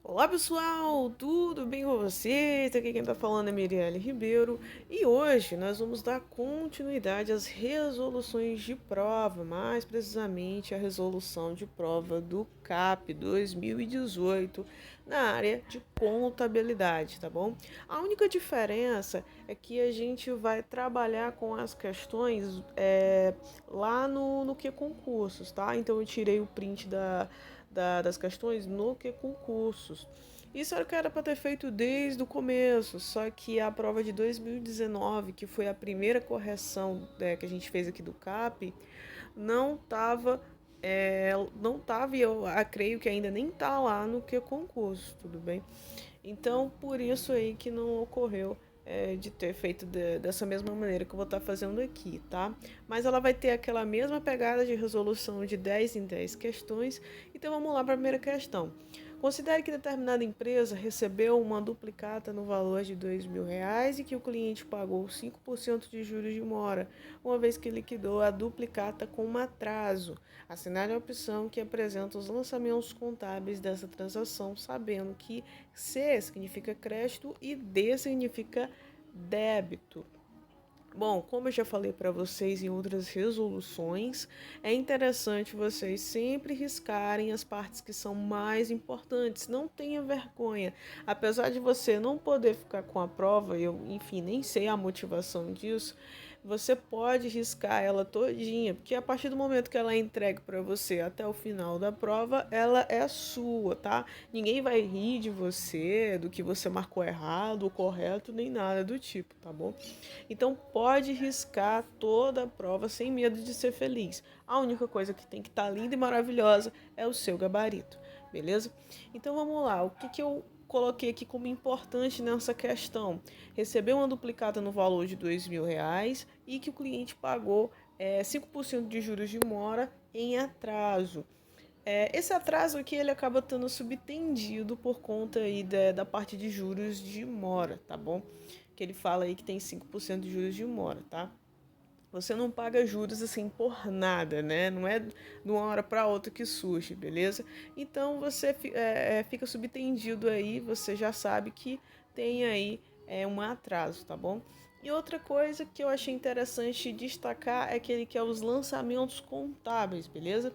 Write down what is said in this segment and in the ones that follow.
Olá pessoal, tudo bem com vocês? Aqui quem está falando é Mirielle Ribeiro e hoje nós vamos dar continuidade às resoluções de prova, mais precisamente a resolução de prova do CAP 2018 na área de contabilidade, tá bom? A única diferença é que a gente vai trabalhar com as questões lá no que concursos, tá? Então eu tirei o print das questões no que concursos. Isso era o que era para ter feito desde o começo, só que a prova de 2019, que foi a primeira correção que a gente fez aqui do CAP, não estava não tava e creio que ainda nem tá lá no que concurso, tudo bem? Então, por isso aí que não ocorreu de ter feito dessa mesma maneira que eu vou estar fazendo aqui, tá? Mas ela vai ter aquela mesma pegada de resolução de 10 em 10 questões. Então, vamos lá para a primeira questão. Considere que determinada empresa recebeu uma duplicata no valor de R$ 2.000 e que o cliente pagou 5% de juros de mora, uma vez que liquidou a duplicata com um atraso. Assinale a opção que apresenta os lançamentos contábeis dessa transação, sabendo que C significa crédito e D significa débito. Bom, como eu já falei para vocês em outras resoluções, é interessante vocês sempre riscarem as partes que são mais importantes. Não tenha vergonha. Apesar de você não poder ficar com a prova, eu, enfim, nem sei a motivação disso, você pode riscar ela todinha, porque a partir do momento que ela é entregue para você até o final da prova, ela é sua, tá? Ninguém vai rir de você, do que você marcou errado ou correto, nem nada do tipo, tá bom? Então pode riscar toda a prova sem medo de ser feliz. A única coisa que tem que estar linda e maravilhosa é o seu gabarito, beleza? Então vamos lá, o que eu coloquei aqui como importante nessa questão? Recebeu uma duplicata no valor de R$ 2.000 e que o cliente pagou 5% de juros de mora em atraso. Esse atraso aqui ele acaba estando subtendido por conta aí da parte de juros de mora, tá bom? Que ele fala aí que tem 5% de juros de mora, tá? Você não paga juros assim por nada, né? Não é de uma hora para outra que surge, beleza? Então você fica subtendido aí, você já sabe que tem aí um atraso, tá bom? E outra coisa que eu achei interessante destacar é que ele quer os lançamentos contábeis, beleza?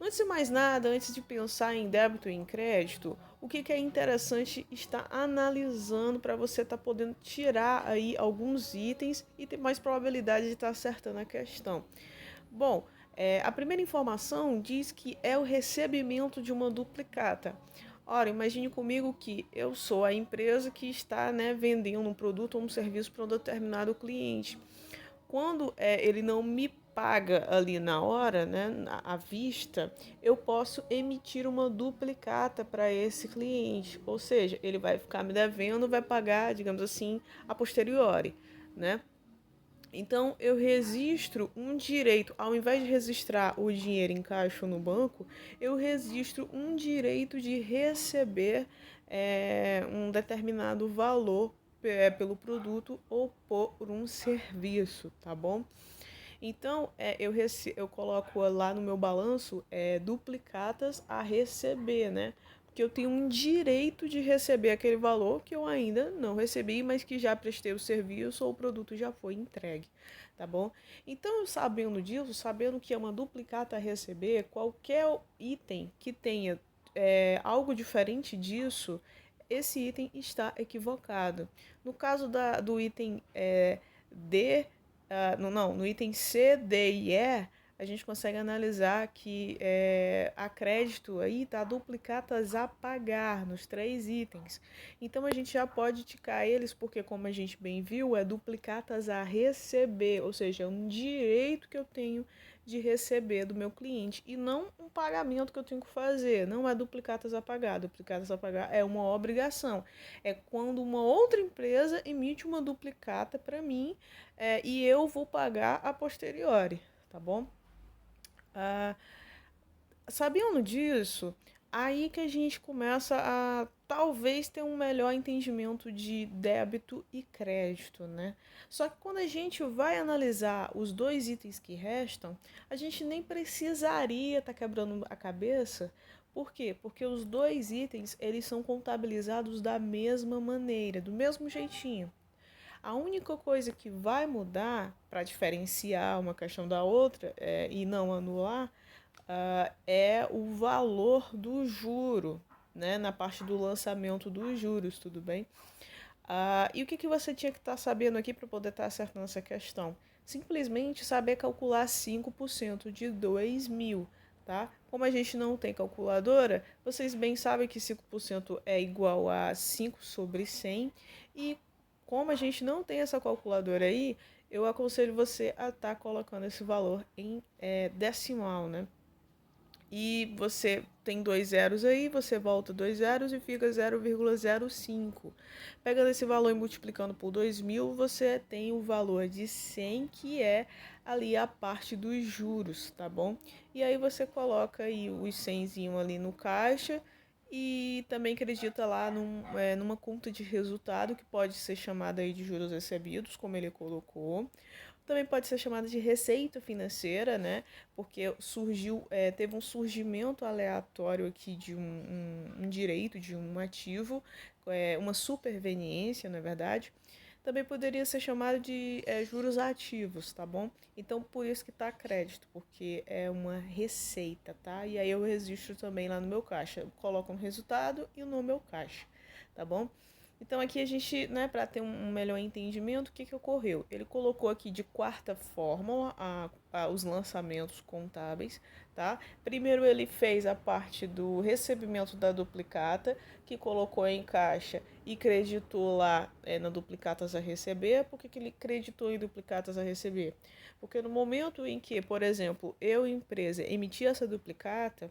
Antes de mais nada, antes de pensar em débito e em crédito, o que é interessante estar analisando para você estar podendo tirar aí alguns itens e ter mais probabilidade de estar acertando a questão. Bom, a primeira informação diz que é o recebimento de uma duplicata. Ora, imagine comigo que eu sou a empresa que está vendendo um produto ou um serviço para um determinado cliente. Quando ele não me paga ali na hora, né, à vista, eu posso emitir uma duplicata para esse cliente. Ou seja, ele vai ficar me devendo, vai pagar, digamos assim, a posteriori, né? Então, eu registro um direito, ao invés de registrar o dinheiro em caixa no banco, eu registro um direito de receber um determinado valor pelo produto ou por um serviço, tá bom? Então, eu coloco lá no meu balanço duplicatas a receber, né? Porque eu tenho um direito de receber aquele valor que eu ainda não recebi, mas que já prestei o serviço ou o produto já foi entregue, tá bom? Então, sabendo disso, sabendo que é uma duplicata a receber, qualquer item que tenha algo diferente disso, esse item está equivocado. No caso do item D, no item C, D e E, a gente consegue analisar que a crédito aí tá duplicatas a pagar nos três itens. Então a gente já pode ticar eles, porque como a gente bem viu, é duplicatas a receber, ou seja, é um direito que eu tenho de receber do meu cliente e não um pagamento que eu tenho que fazer. Não é duplicatas a pagar. Duplicatas a pagar é uma obrigação. É quando uma outra empresa emite uma duplicata para mim e eu vou pagar a posteriori, tá bom? Ah, sabendo disso, aí que a gente começa a talvez ter um melhor entendimento de débito e crédito, né? Só que quando a gente vai analisar os dois itens que restam, a gente nem precisaria estar quebrando a cabeça, Por quê? Porque os dois itens, eles são contabilizados da mesma maneira, do mesmo jeitinho. A única coisa que vai mudar para diferenciar uma questão da outra e não anular é o valor do juro, né? Na parte do lançamento dos juros, tudo bem? E o que você tinha que estar sabendo aqui para poder estar acertando essa questão? Simplesmente saber calcular 5% de 2.000, tá? Como a gente não tem calculadora, vocês bem sabem que 5% é igual a 5 sobre 100 e como a gente não tem essa calculadora aí, eu aconselho você a estar colocando esse valor em decimal, né? E você tem dois zeros aí, você volta dois zeros e fica 0,05. Pegando esse valor e multiplicando por 2.000, você tem o valor de 100, que é ali a parte dos juros, tá bom? E aí você coloca aí os 100 ali no caixa e também acredita lá numa conta de resultado, que pode ser chamada aí de juros recebidos, como ele colocou. Também pode ser chamada de receita financeira, né? Porque teve um surgimento aleatório aqui de um direito, de um ativo, uma superveniência, na verdade. Também poderia ser chamado de juros ativos, tá bom? Então, por isso que tá crédito, porque é uma receita, tá? E aí eu registro também lá no meu caixa. Eu coloco um resultado e no meu caixa, tá bom? Então aqui a gente, né, para ter um melhor entendimento, o que ocorreu? Ele colocou aqui de quarta fórmula os lançamentos contábeis, tá? Primeiro ele fez a parte do recebimento da duplicata, que colocou em caixa e creditou lá na duplicatas a receber. Por que ele creditou em duplicatas a receber? Porque no momento em que, por exemplo, eu, empresa, emiti essa duplicata,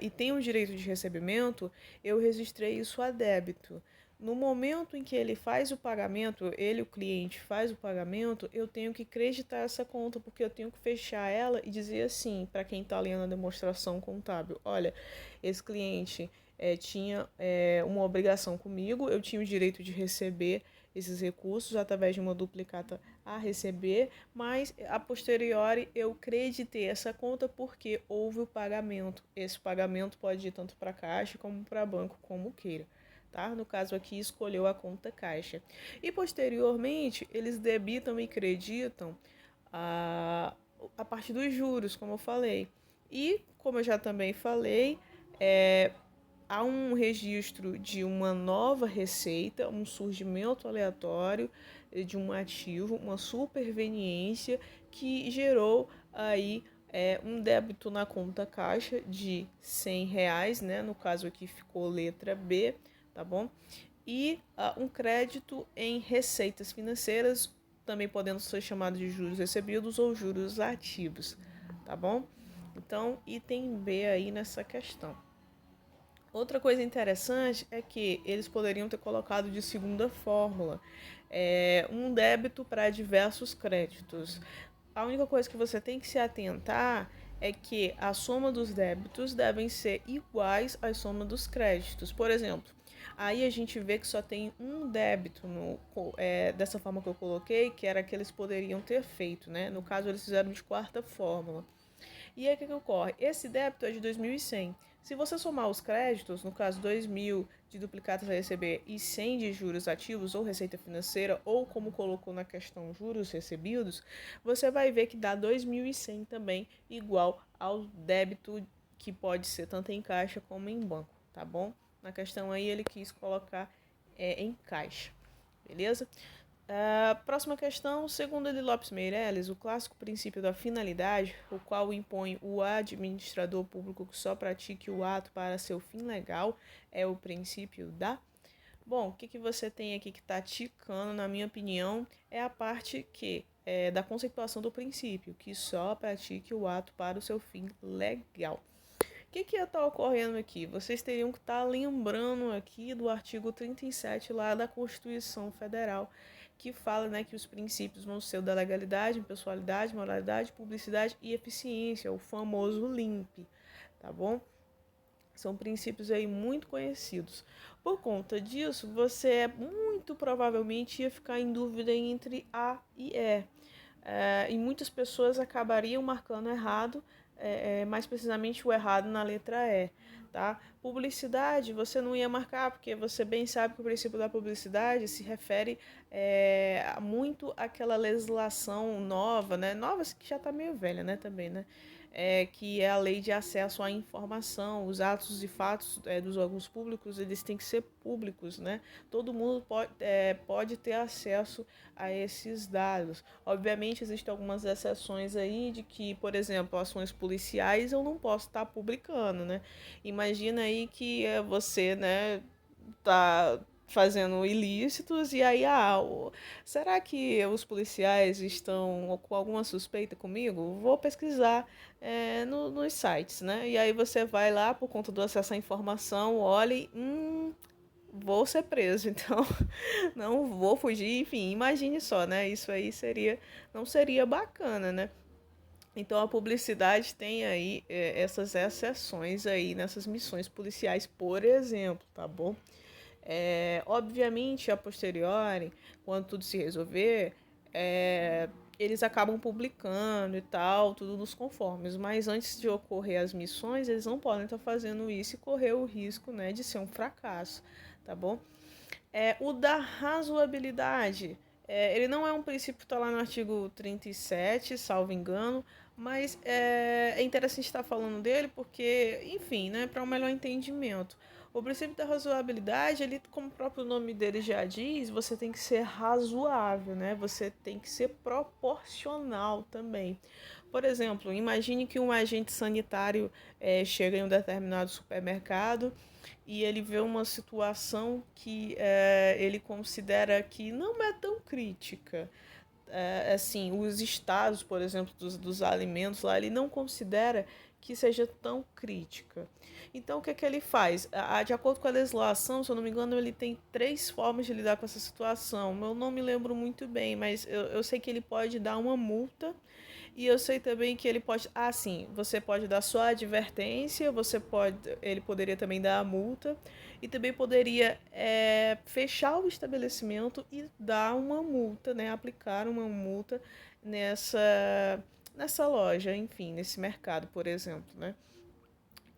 e tem o direito de recebimento, eu registrei isso a débito. No momento em que ele faz o pagamento, o cliente, faz o pagamento, eu tenho que creditar essa conta, porque eu tenho que fechar ela e dizer assim, para quem está lendo a demonstração contábil: olha, esse cliente tinha uma obrigação comigo, eu tinha o direito de receber esses recursos através de uma duplicata a receber, mas a posteriori eu creditei essa conta porque houve o pagamento. Esse pagamento pode ir tanto para caixa como para banco, como queira. Tá? No caso aqui, escolheu a conta caixa. E posteriormente, eles debitam e creditam a parte dos juros, como eu falei. E, como eu já também falei, há um registro de uma nova receita, um surgimento aleatório de um ativo, uma superveniência que gerou aí um débito na conta caixa de R$ 100, né? No caso aqui ficou letra B, tá bom? E um crédito em receitas financeiras, também podendo ser chamado de juros recebidos ou juros ativos, tá bom? Então, item B aí nessa questão. Outra coisa interessante é que eles poderiam ter colocado de segunda fórmula um débito para diversos créditos. A única coisa que você tem que se atentar é que a soma dos débitos devem ser iguais à soma dos créditos. Por exemplo, aí a gente vê que só tem um débito dessa forma que eu coloquei, que era que eles poderiam ter feito, né? No caso, eles fizeram de quarta fórmula. E aí o que ocorre? Esse débito é de 2.100. Se você somar os créditos, no caso 2.000 de duplicatas a receber e 100 de juros ativos ou receita financeira, ou como colocou na questão juros recebidos, você vai ver que dá 2.100 também, igual ao débito que pode ser tanto em caixa como em banco, tá bom? Na questão aí ele quis colocar em caixa, beleza? Próxima questão, segundo Eli Lopes Meireles, o clássico princípio da finalidade, o qual impõe o administrador público que só pratique o ato para seu fim legal, é o princípio da... Bom, o que você tem aqui que está ticando, na minha opinião, é a parte da conceituação do princípio, que só pratique o ato para o seu fim legal. O que está ocorrendo aqui? Vocês teriam que estar lembrando aqui do artigo 37 lá da Constituição Federal, que fala, né, que os princípios vão ser o da legalidade, impessoalidade, moralidade, publicidade e eficiência, o famoso LIMP, tá bom? São princípios aí muito conhecidos. Por conta disso, você muito provavelmente ia ficar em dúvida entre A e E. E muitas pessoas acabariam marcando errado mais precisamente o errado na letra E, tá? Publicidade, você não ia marcar, porque você bem sabe que o princípio da publicidade se refere muito àquela legislação nova, né? Nova que já está meio velha, né, também, né? Que é a lei de acesso à informação, os atos e fatos dos órgãos públicos, eles têm que ser públicos, né? Todo mundo pode ter acesso a esses dados. Obviamente, existem algumas exceções aí de que, por exemplo, ações policiais eu não posso estar publicando, né? Imagina aí que você, né, tá fazendo ilícitos e aí, será que os policiais estão com alguma suspeita comigo? Vou pesquisar nos sites, né? E aí você vai lá por conta do acesso à informação, olha e, vou ser preso, então não vou fugir, enfim, imagine só, né? Isso aí não seria bacana, né? Então a publicidade tem aí essas exceções aí nessas missões policiais, por exemplo, tá bom? Obviamente, a posteriori, quando tudo se resolver, eles acabam publicando e tal, tudo nos conformes. Mas antes de ocorrer as missões, eles não podem estar fazendo isso e correr o risco, né, de ser um fracasso, tá bom? O da razoabilidade, ele não é um princípio que está lá no artigo 37, salvo engano, mas é interessante estar falando dele porque, enfim, né, para um melhor entendimento. O princípio da razoabilidade, ele, como o próprio nome dele já diz, você tem que ser razoável, né? Você tem que ser proporcional também. Por exemplo, imagine que um agente sanitário chega em um determinado supermercado e ele vê uma situação que ele considera que não é tão crítica. Assim, os estados, por exemplo, dos alimentos lá, ele não considera que seja tão crítica. Então, o que é que ele faz? De acordo com a legislação, se eu não me engano, ele tem 3 formas de lidar com essa situação. Eu não me lembro muito bem, mas eu sei que ele pode dar uma multa e eu sei também que ele pode. Ah, sim, você pode dar só a advertência, ele poderia também dar a multa e também poderia fechar o estabelecimento e dar uma multa, né? Aplicar uma multa nessa loja, enfim, nesse mercado, por exemplo, né?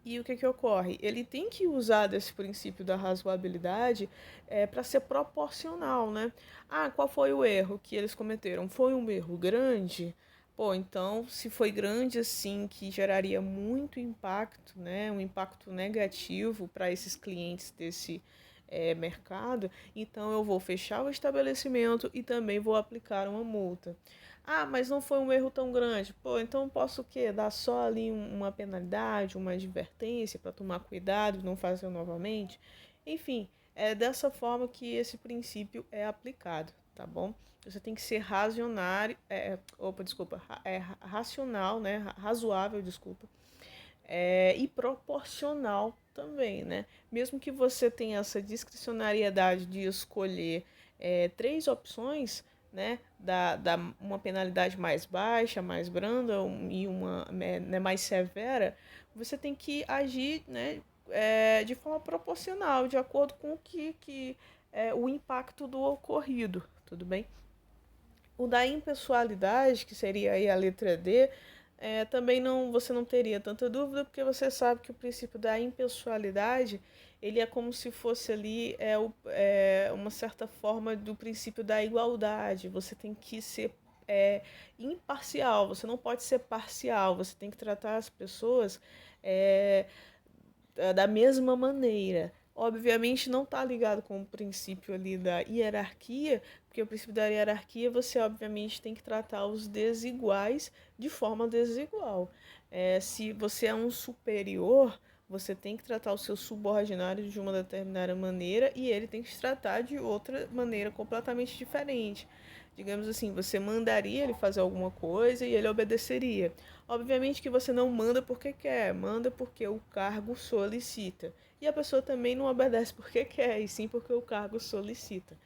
E o que ocorre? Ele tem que usar desse princípio da razoabilidade para ser proporcional, né? Qual foi o erro que eles cometeram? Foi um erro grande? Pô, então, se foi grande assim, que geraria muito impacto, né? Um impacto negativo para esses clientes desse mercado, então eu vou fechar o estabelecimento e também vou aplicar uma multa. Mas não foi um erro tão grande. Pô, então posso o quê? Dar só ali uma penalidade, uma advertência para tomar cuidado, não fazer novamente. Enfim, é dessa forma que esse princípio é aplicado, tá bom? Você tem que ser racional, né? Razoável, desculpa. E proporcional também, né? Mesmo que você tenha essa discricionariedade de escolher 3 opções, né, uma penalidade mais baixa, mais branda e uma né, mais severa, você tem que agir, né, de forma proporcional, de acordo com o impacto do ocorrido, tudo bem? O da impessoalidade, que seria aí a letra D, também você não teria tanta dúvida, porque você sabe que o princípio da impessoalidade, ele é como se fosse ali uma certa forma do princípio da igualdade. Você tem que ser imparcial, você não pode ser parcial, você tem que tratar as pessoas é, da mesma maneira. Obviamente não está ligado com o princípio ali da hierarquia, porque o princípio da hierarquia você obviamente tem que tratar os desiguais de forma desigual. Se você é um superior, você tem que tratar os seus subordinados de uma determinada maneira e ele tem que se tratar de outra maneira completamente diferente. Digamos assim, você mandaria ele fazer alguma coisa e ele obedeceria. Obviamente que você não manda porque quer, manda porque o cargo solicita. E a pessoa também não obedece porque quer, e sim porque o cargo solicita,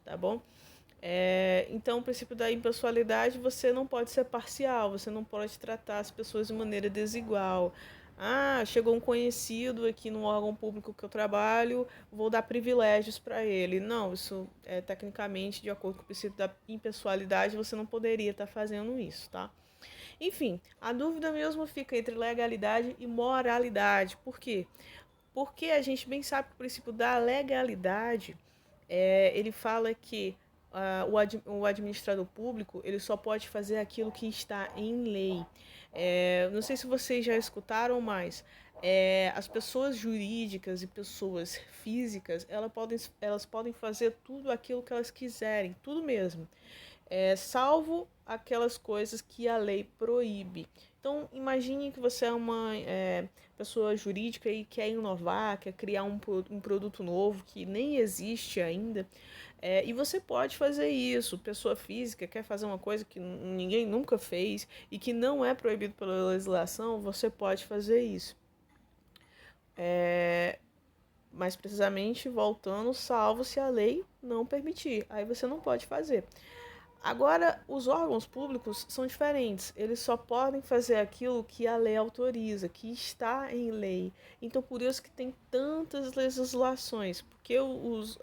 tá bom? Então, o princípio da impessoalidade, você não pode ser parcial, você não pode tratar as pessoas de maneira desigual. Chegou um conhecido aqui no órgão público que eu trabalho, vou dar privilégios para ele. Não, isso tecnicamente, de acordo com o princípio da impessoalidade, você não poderia estar fazendo isso, tá? Enfim, a dúvida mesmo fica entre legalidade e moralidade. Por quê? Porque a gente bem sabe que o princípio da legalidade, ele fala que o administrador público ele só pode fazer aquilo que está em lei. Não sei se vocês já escutaram, mas as pessoas jurídicas e pessoas físicas elas podem fazer tudo aquilo que elas quiserem, tudo mesmo, salvo aquelas coisas que a lei proíbe. Então, imagine que você é uma pessoa jurídica e quer inovar, quer criar um produto novo que nem existe ainda, e você pode fazer isso. Pessoa física quer fazer uma coisa que ninguém nunca fez e que não é proibido pela legislação, você pode fazer isso. Mais precisamente, voltando, salvo se a lei não permitir. Aí você não pode fazer. Agora, os órgãos públicos são diferentes. Eles só podem fazer aquilo que a lei autoriza, que está em lei. Então, por isso que tem tantas legislações, porque os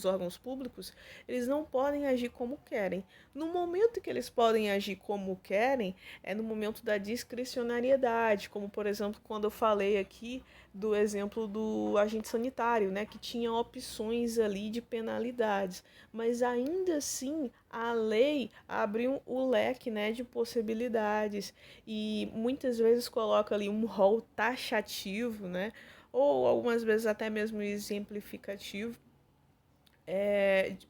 órgãos públicos, eles não podem agir como querem. No momento que eles podem agir como querem, é no momento da discricionariedade, como, por exemplo, quando eu falei aqui do exemplo do agente sanitário, né, que tinha opções ali de penalidades, mas ainda assim a lei abre o leque, né, de possibilidades e muitas vezes coloca ali um rol taxativo, né, ou algumas vezes até mesmo exemplificativo,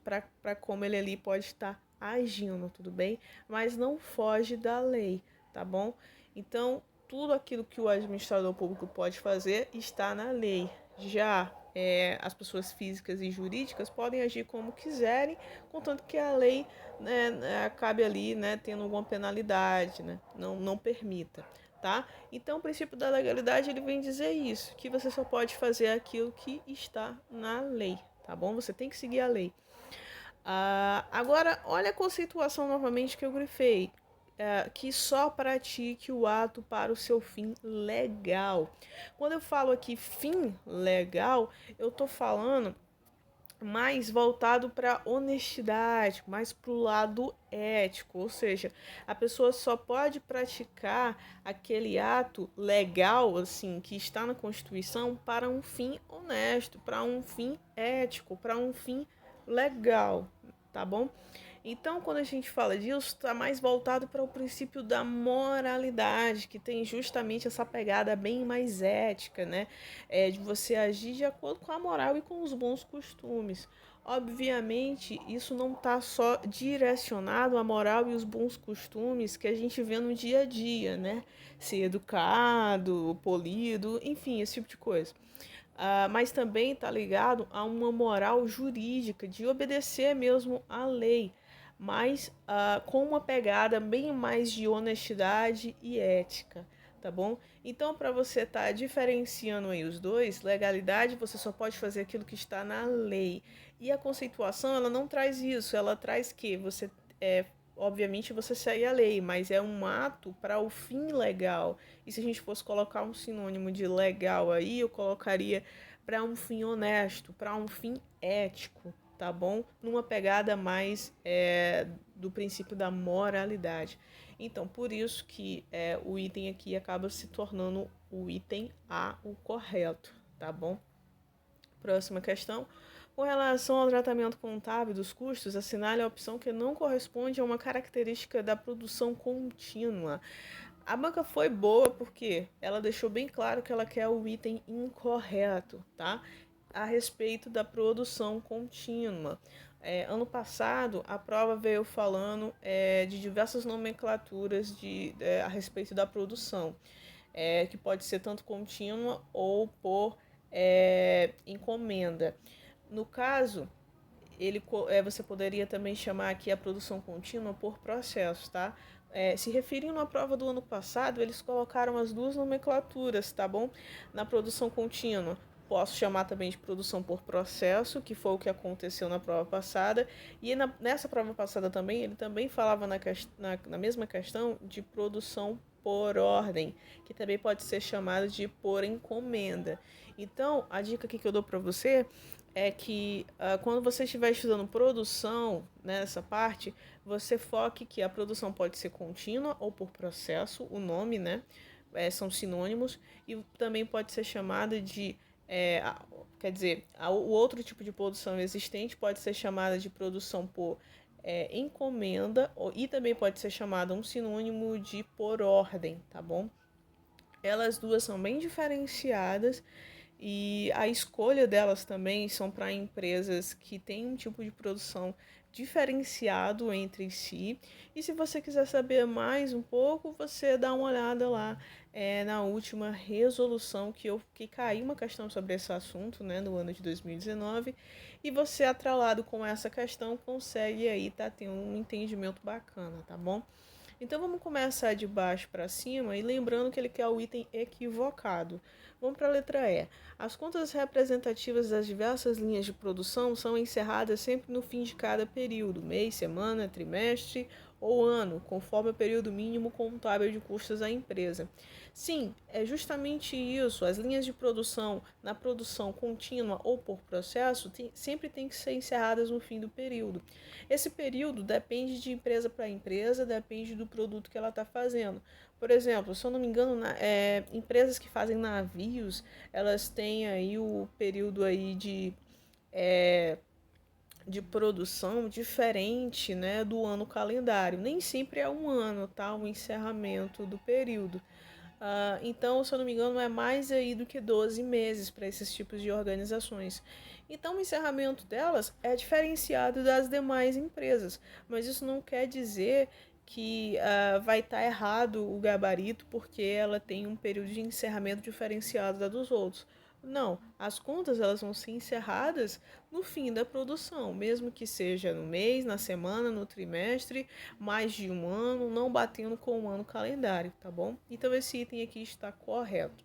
para como ele ali pode estar agindo, tudo bem? Mas não foge da lei, tá bom? Então, tudo aquilo que o administrador público pode fazer está na lei. Já as pessoas físicas e jurídicas podem agir como quiserem, contanto que a lei, né, acabe ali, né, tendo alguma penalidade, né, não permita. Tá? Então, o princípio da legalidade ele vem dizer isso, que você só pode fazer aquilo que está na lei, tá bom? Você tem que seguir a lei. Agora, olha a conceituação novamente que eu grifei. Que só pratique o ato para o seu fim legal. Quando eu falo aqui fim legal, eu estou falando mais voltado para honestidade, mais para o lado ético, ou seja, a pessoa só pode praticar aquele ato legal, assim, que está na Constituição para um fim honesto, para um fim ético, para um fim legal, tá bom? Então, quando a gente fala disso, está mais voltado para o princípio da moralidade, que tem justamente essa pegada bem mais ética, né? De você agir de acordo com a moral e com os bons costumes. Obviamente, isso não está só direcionado à moral e os bons costumes que a gente vê no dia a dia, né? Ser educado, polido, enfim, esse tipo de coisa. Mas também está ligado a uma moral jurídica, de obedecer mesmo à lei, mas com uma pegada bem mais de honestidade e ética, tá bom? Então, para você estar diferenciando aí os dois, legalidade, você só pode fazer aquilo que está na lei. E a conceituação, ela não traz isso, ela traz que você, obviamente, você segue a lei, mas é um ato para o fim legal. E se a gente fosse colocar um sinônimo de legal aí, eu colocaria para um fim honesto, para um fim ético, tá bom? Numa pegada mais do princípio da moralidade. Então, por isso que o item aqui acaba se tornando o item A, o correto, tá bom? Próxima questão. Com relação ao tratamento contábil dos custos, assinale a opção que não corresponde a uma característica da produção contínua. A banca foi boa porque ela deixou bem claro que ela quer o item incorreto, tá? A respeito da produção contínua. Ano passado, a prova veio falando de diversas nomenclaturas a respeito da produção, que pode ser tanto contínua ou por encomenda. No caso, você poderia também chamar aqui a produção contínua por processo, tá? Se referindo à prova do ano passado, eles colocaram as duas nomenclaturas, tá bom? Na produção contínua, posso chamar também de produção por processo, que foi o que aconteceu na prova passada. E nessa prova passada também, ele também falava na mesma questão de produção por ordem, que também pode ser chamado de por encomenda. Então, a dica aqui que eu dou para você é que quando você estiver estudando produção, nessa parte, você foque que a produção pode ser contínua ou por processo, o nome, né? São sinônimos, e também pode ser chamada de é, quer dizer, o outro tipo de produção existente pode ser chamada de produção por encomenda e também pode ser chamada um sinônimo de por ordem, tá bom? Elas duas são bem diferenciadas e a escolha delas também são para empresas que têm um tipo de produção diferenciado entre si. E se você quiser saber mais um pouco, você dá uma olhada lá na última resolução que caiu uma questão sobre esse assunto, né, no ano de 2019, e você atrelado com essa questão consegue aí tendo um entendimento bacana, tá bom? Então vamos começar de baixo para cima e lembrando que ele quer o item equivocado. Vamos para a letra E. As contas representativas das diversas linhas de produção são encerradas sempre no fim de cada período, mês, semana, trimestre ou ano, conforme o período mínimo contábil de custos da empresa. Sim, é justamente isso. As linhas de produção na produção contínua ou por processo sempre têm que ser encerradas no fim do período. Esse período depende de empresa para empresa, depende do produto que ela está fazendo. Por exemplo, se eu não me engano, empresas que fazem navios, elas têm aí o período aí de produção diferente, né, do ano calendário. Nem sempre é um ano, tá? O encerramento do período. Então, se eu não me engano, é mais aí do que 12 meses para esses tipos de organizações. Então, o encerramento delas é diferenciado das demais empresas, mas isso não quer dizer que vai estar errado o gabarito porque ela tem um período de encerramento diferenciado da dos outros. Não, as contas elas vão ser encerradas no fim da produção, mesmo que seja no mês, na semana, no trimestre, mais de um ano, não batendo com o ano calendário, tá bom? Então esse item aqui está correto.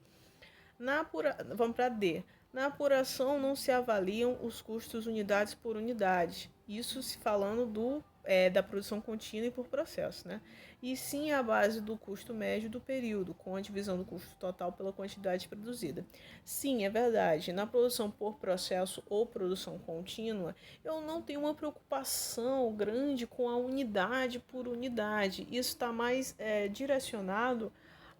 Vamos para D. Na apuração não se avaliam os custos unidades por unidade. Isso se falando da produção contínua e por processo, né? E sim a base do custo médio do período, com a divisão do custo total pela quantidade produzida. Sim, é verdade. Na produção por processo ou produção contínua, eu não tenho uma preocupação grande com a unidade por unidade. Isso está mais direcionado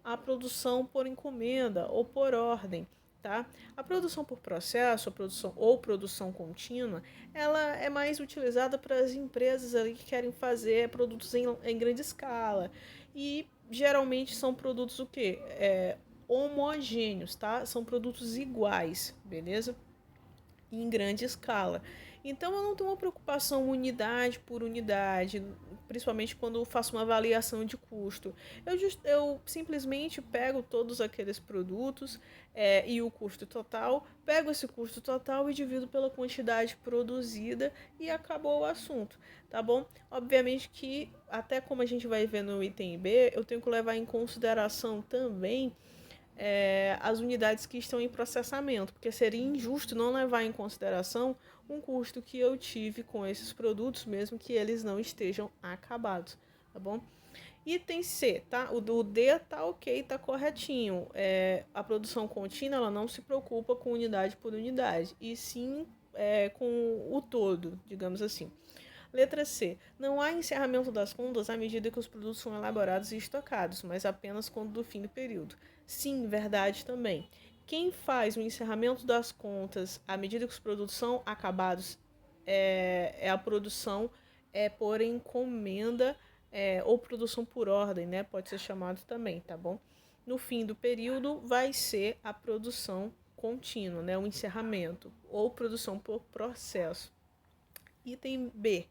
à produção por encomenda ou por ordem. Tá? A produção por processo, produção contínua, ela é mais utilizada para as empresas ali que querem fazer produtos em grande escala. E geralmente são produtos o quê? Homogêneos, tá? São produtos iguais, beleza? Em grande escala. Então eu não tenho uma preocupação unidade por unidade, principalmente quando eu faço uma avaliação de custo. Eu simplesmente pego todos aqueles produtos e o custo total, pego esse custo total e divido pela quantidade produzida e acabou o assunto, tá bom? Obviamente que, até como a gente vai ver no item B, eu tenho que levar em consideração também as unidades que estão em processamento, porque seria injusto não levar em consideração um custo que eu tive com esses produtos, mesmo que eles não estejam acabados, tá bom? Item C, tá? O do D tá ok, tá corretinho. A produção contínua, ela não se preocupa com unidade por unidade, e sim com o todo, digamos assim. Letra C. Não há encerramento das contas à medida que os produtos são elaborados e estocados, mas apenas quando do fim do período. Sim, verdade também. Quem faz o encerramento das contas à medida que os produtos são acabados é a produção por encomenda ou produção por ordem, né? Pode ser chamado também, tá bom? No fim do período vai ser a produção contínua, né? O encerramento ou produção por processo. Item B.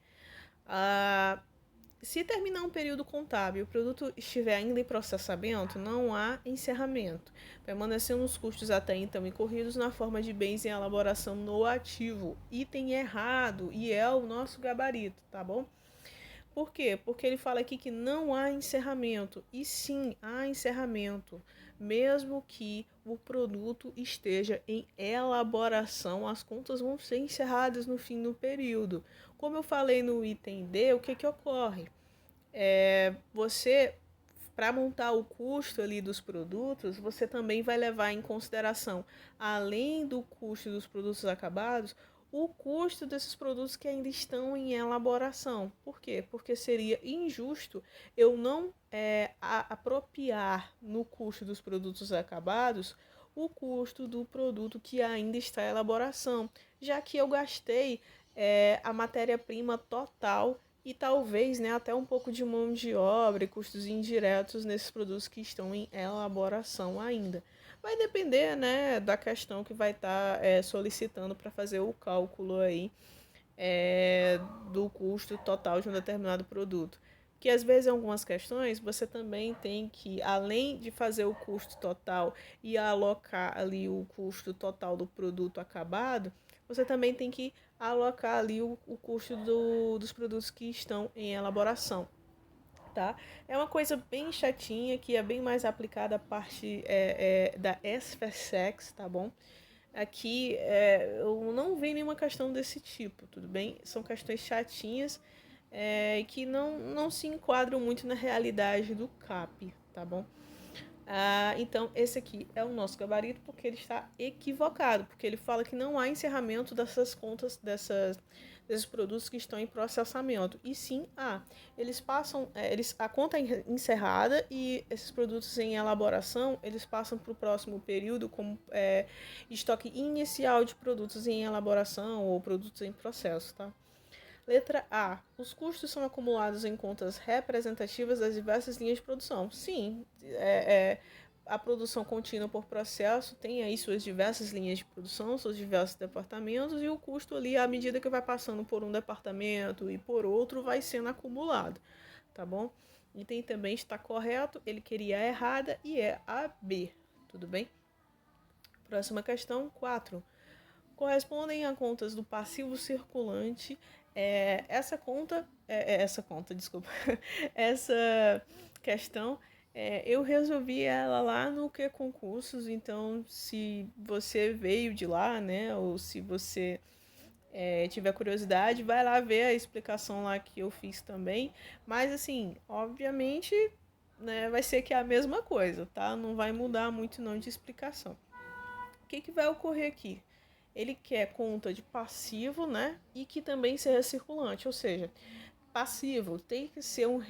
Se terminar um período contábil e o produto estiver ainda em processamento, não há encerramento, permanecendo os custos até então incorridos na forma de bens em elaboração no ativo. Item errado, e é o nosso gabarito, tá bom? Por quê? Porque ele fala aqui que não há encerramento, e sim há encerramento, mesmo que o produto esteja em elaboração, as contas vão ser encerradas no fim do período. Como eu falei no item D, o que ocorre? Você, para montar o custo ali dos produtos, você também vai levar em consideração, além do custo dos produtos acabados, o custo desses produtos que ainda estão em elaboração. Por quê? Porque seria injusto eu não apropriar no custo dos produtos acabados o custo do produto que ainda está em elaboração, já que eu gastei a matéria-prima total e talvez, né, até um pouco de mão de obra e custos indiretos nesses produtos que estão em elaboração ainda. Vai depender, né, da questão que vai estar solicitando para fazer o cálculo aí do custo total de um determinado produto. Que às vezes em algumas questões você também tem que, além de fazer o custo total e alocar ali o custo total do produto acabado, você também tem que alocar ali o custo dos produtos que estão em elaboração. Tá? É uma coisa bem chatinha, que é bem mais aplicada a parte da SFSX, tá bom? Aqui eu não vi nenhuma questão desse tipo, tudo bem? São questões chatinhas que não se enquadram muito na realidade do CAP, tá bom? Então, esse aqui é o nosso gabarito porque ele está equivocado, porque ele fala que não há encerramento dessas contas, desses produtos que estão em processamento. E sim, eles passam, a conta é encerrada e esses produtos em elaboração, eles passam para o próximo período como estoque inicial de produtos em elaboração ou produtos em processo, tá? Letra A. Os custos são acumulados em contas representativas das diversas linhas de produção. Sim, a produção contínua por processo tem aí suas diversas linhas de produção, seus diversos departamentos, e o custo ali, à medida que vai passando por um departamento e por outro, vai sendo acumulado, tá bom? Item também está correto, ele queria a errada e é a B, tudo bem? Próxima questão, 4. Correspondem a contas do passivo circulante. Essa questão, eu resolvi ela lá no que concursos, então se você veio de lá, né, ou se você tiver curiosidade, vai lá ver a explicação lá que eu fiz também, mas assim, obviamente, né, vai ser que é a mesma coisa, tá? Não vai mudar muito não de explicação. O que vai ocorrer aqui? Ele quer conta de passivo, né? E que também seja circulante, ou seja, passivo tem que ser um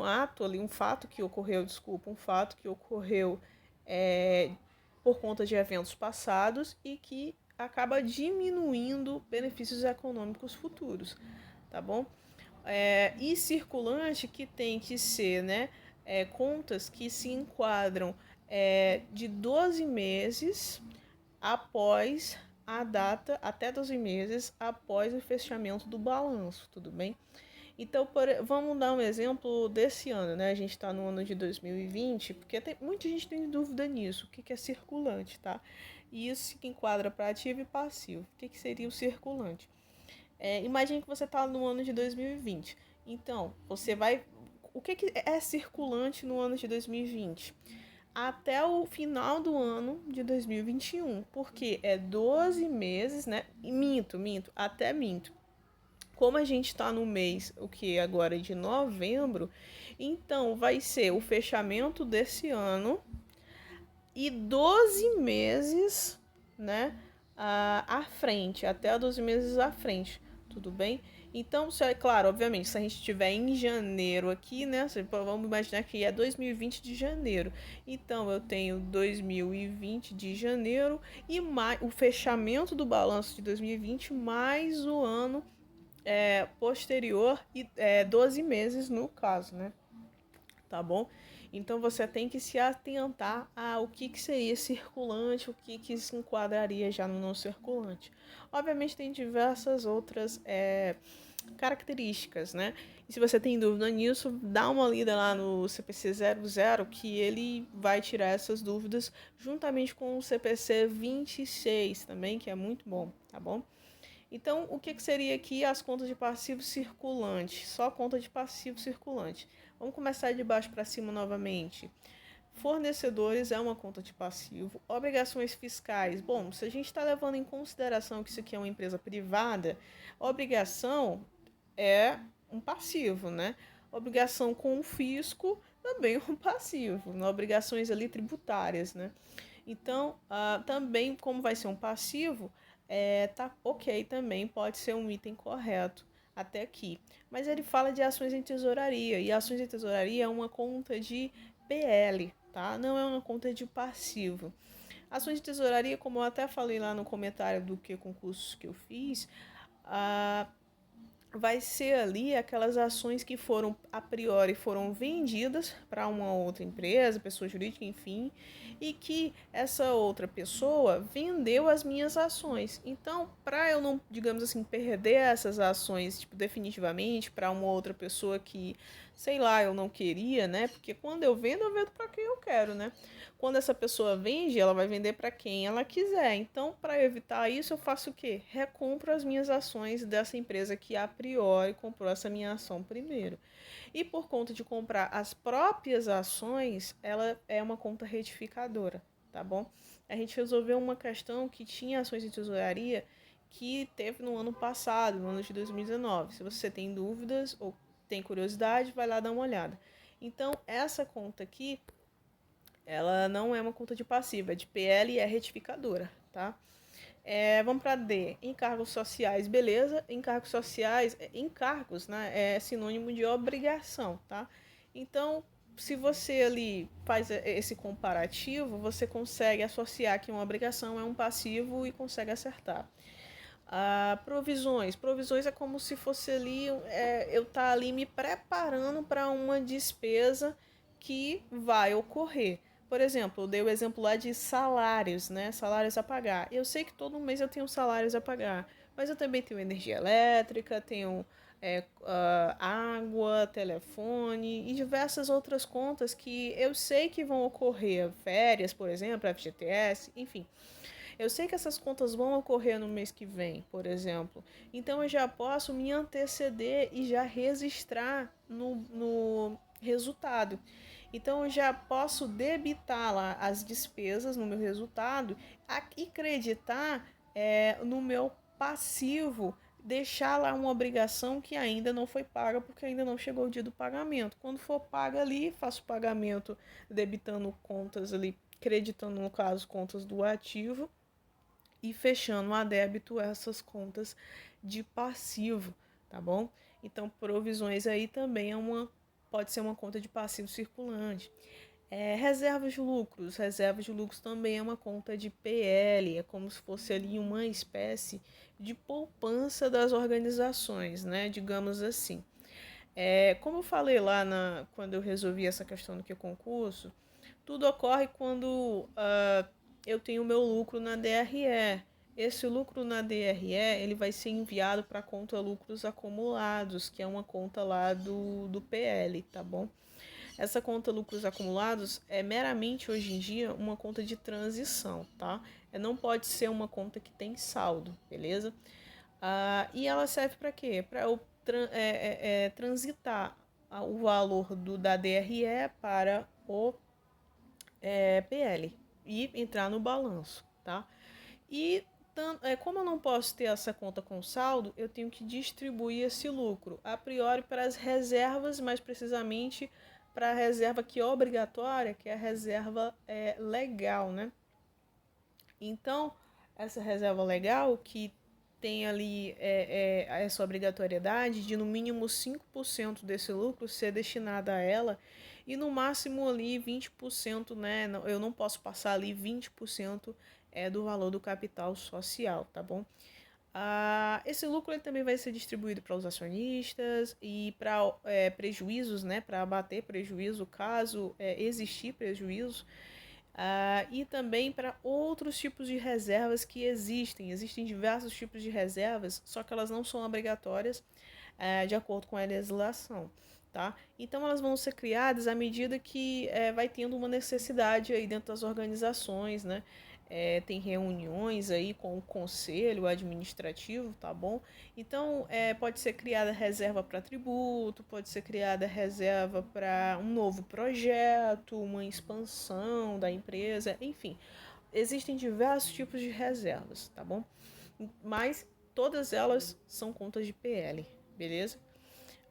ato ali, um fato que ocorreu, um fato que ocorreu por conta de eventos passados e que acaba diminuindo benefícios econômicos futuros, tá bom? E circulante que tem que ser, né, contas que se enquadram de 12 meses após a data, até 12 meses após o fechamento do balanço, tudo bem? Então, vamos dar um exemplo desse ano, né? A gente está no ano de 2020, porque muita gente tem dúvida nisso, o que é circulante, tá? E isso que enquadra para ativo e passivo. O que seria o circulante? Imagine que você está no ano de 2020. Então, você vai... O que é circulante no ano de 2020? Até o final do ano de 2021, porque é 12 meses, né? Até minto. Como a gente está no mês, o que agora é de novembro, então vai ser o fechamento desse ano e 12 meses, né, à frente, até 12 meses à frente, tudo bem? Então, claro, obviamente, se a gente estiver em janeiro aqui, né, vamos imaginar que é 2020 de janeiro. Então, eu tenho 2020 de janeiro e o fechamento do balanço de 2020 mais o ano posterior e 12 meses no caso, né? Tá bom? Então você tem que se atentar ao que seria circulante, o que se enquadraria já no não circulante. Obviamente tem diversas outras características, né? E se você tem dúvida nisso, dá uma lida lá no CPC 00 que ele vai tirar essas dúvidas juntamente com o CPC 26 também, que é muito bom, tá bom? Então, o que seria aqui as contas de passivo circulante? Só conta de passivo circulante. Vamos começar de baixo para cima novamente. Fornecedores é uma conta de passivo. Obrigações fiscais. Bom, se a gente está levando em consideração que isso aqui é uma empresa privada, obrigação é um passivo, né? Obrigação com o fisco também é um passivo, né? Obrigações ali tributárias, né? Então, também, como vai ser um passivo, tá ok também, pode ser um item correto até aqui. Mas ele fala de ações em tesouraria, e ações em tesouraria é uma conta de PL, tá? Não é uma conta de passivo. Ações de tesouraria, como eu até falei lá no comentário do que concursos que eu fiz, ah, vai ser ali aquelas ações que foram a priori foram vendidas para uma outra empresa, pessoa jurídica, enfim, e que essa outra pessoa vendeu as minhas ações. Então, para eu não, digamos assim, perder essas ações, tipo, definitivamente para uma outra pessoa que, sei lá, eu não queria, né? Porque quando eu vendo para quem eu quero, né? Quando essa pessoa vende, ela vai vender para quem ela quiser. Então, para evitar isso, eu faço o quê? Recompro as minhas ações dessa empresa que a priori comprou essa minha ação primeiro. E por conta de comprar as próprias ações, ela é uma conta retificadora, tá bom? A gente resolveu uma questão que tinha ações de tesouraria que teve no ano passado, no ano de 2019. Se você tem dúvidas ou tem curiosidade, vai lá dar uma olhada. Então, essa conta aqui, ela não é uma conta de passiva, é de PL e é retificadora, tá? Vamos para D. Encargos sociais, beleza. Encargos sociais, encargos, né? É sinônimo de obrigação, tá? Então, se você ali faz esse comparativo, você consegue associar que uma obrigação é um passivo e consegue acertar. Provisões. Provisões é como se fosse ali, eu tá ali me preparando para uma despesa que vai ocorrer. Por exemplo, eu dei o exemplo lá de salários, né? Salários a pagar. Eu sei que todo mês eu tenho salários a pagar, mas eu também tenho energia elétrica, tenho água, telefone e diversas outras contas que eu sei que vão ocorrer. Férias, por exemplo, FGTS, enfim. Eu sei que essas contas vão ocorrer no mês que vem, por exemplo. Então eu já posso me anteceder e já registrar no resultado. Então eu já posso debitar lá as despesas no meu resultado e creditar no meu passivo, deixar lá uma obrigação que ainda não foi paga porque ainda não chegou o dia do pagamento. Quando for paga ali, faço o pagamento debitando contas ali, creditando no caso contas do ativo e fechando a débito essas contas de passivo, tá bom? Então, provisões aí também pode ser uma conta de passivo circulante. Reservas de lucros. Reservas de lucros também é uma conta de PL, é como se fosse ali uma espécie de poupança das organizações, né? Digamos assim. Como eu falei lá quando eu resolvi essa questão do que concurso, tudo ocorre quando eu tenho o meu lucro na DRE. Esse lucro na DRE ele vai ser enviado para a conta lucros acumulados, que é uma conta lá do PL, tá bom? Essa conta lucros acumulados é meramente hoje em dia uma conta de transição, tá? Não pode ser uma conta que tem saldo, beleza? E ela serve para quê? Para eu transitar o valor da DRE para o PL e entrar no balanço, tá? E como eu não posso ter essa conta com saldo, eu tenho que distribuir esse lucro, a priori para as reservas, mais precisamente para a reserva que é obrigatória, que é a reserva legal, né? Então, essa reserva legal que tem ali essa obrigatoriedade de no mínimo 5% desse lucro ser destinado a ela e no máximo ali 20%, né? Eu não posso passar ali 20% do valor do capital social, tá bom? Esse lucro ele também vai ser distribuído para os acionistas e para prejuízos, né? Para abater prejuízo caso existir prejuízo. E também para outros tipos de reservas que existem. Existem diversos tipos de reservas, só que elas não são obrigatórias de acordo com a legislação. Tá? Então elas vão ser criadas à medida que vai tendo uma necessidade aí dentro das organizações, né? Tem reuniões aí com o conselho administrativo, tá bom? Então pode ser criada reserva para tributo, pode ser criada reserva para um novo projeto, uma expansão da empresa, enfim. Existem diversos tipos de reservas, tá bom? Mas todas elas são contas de PL, beleza?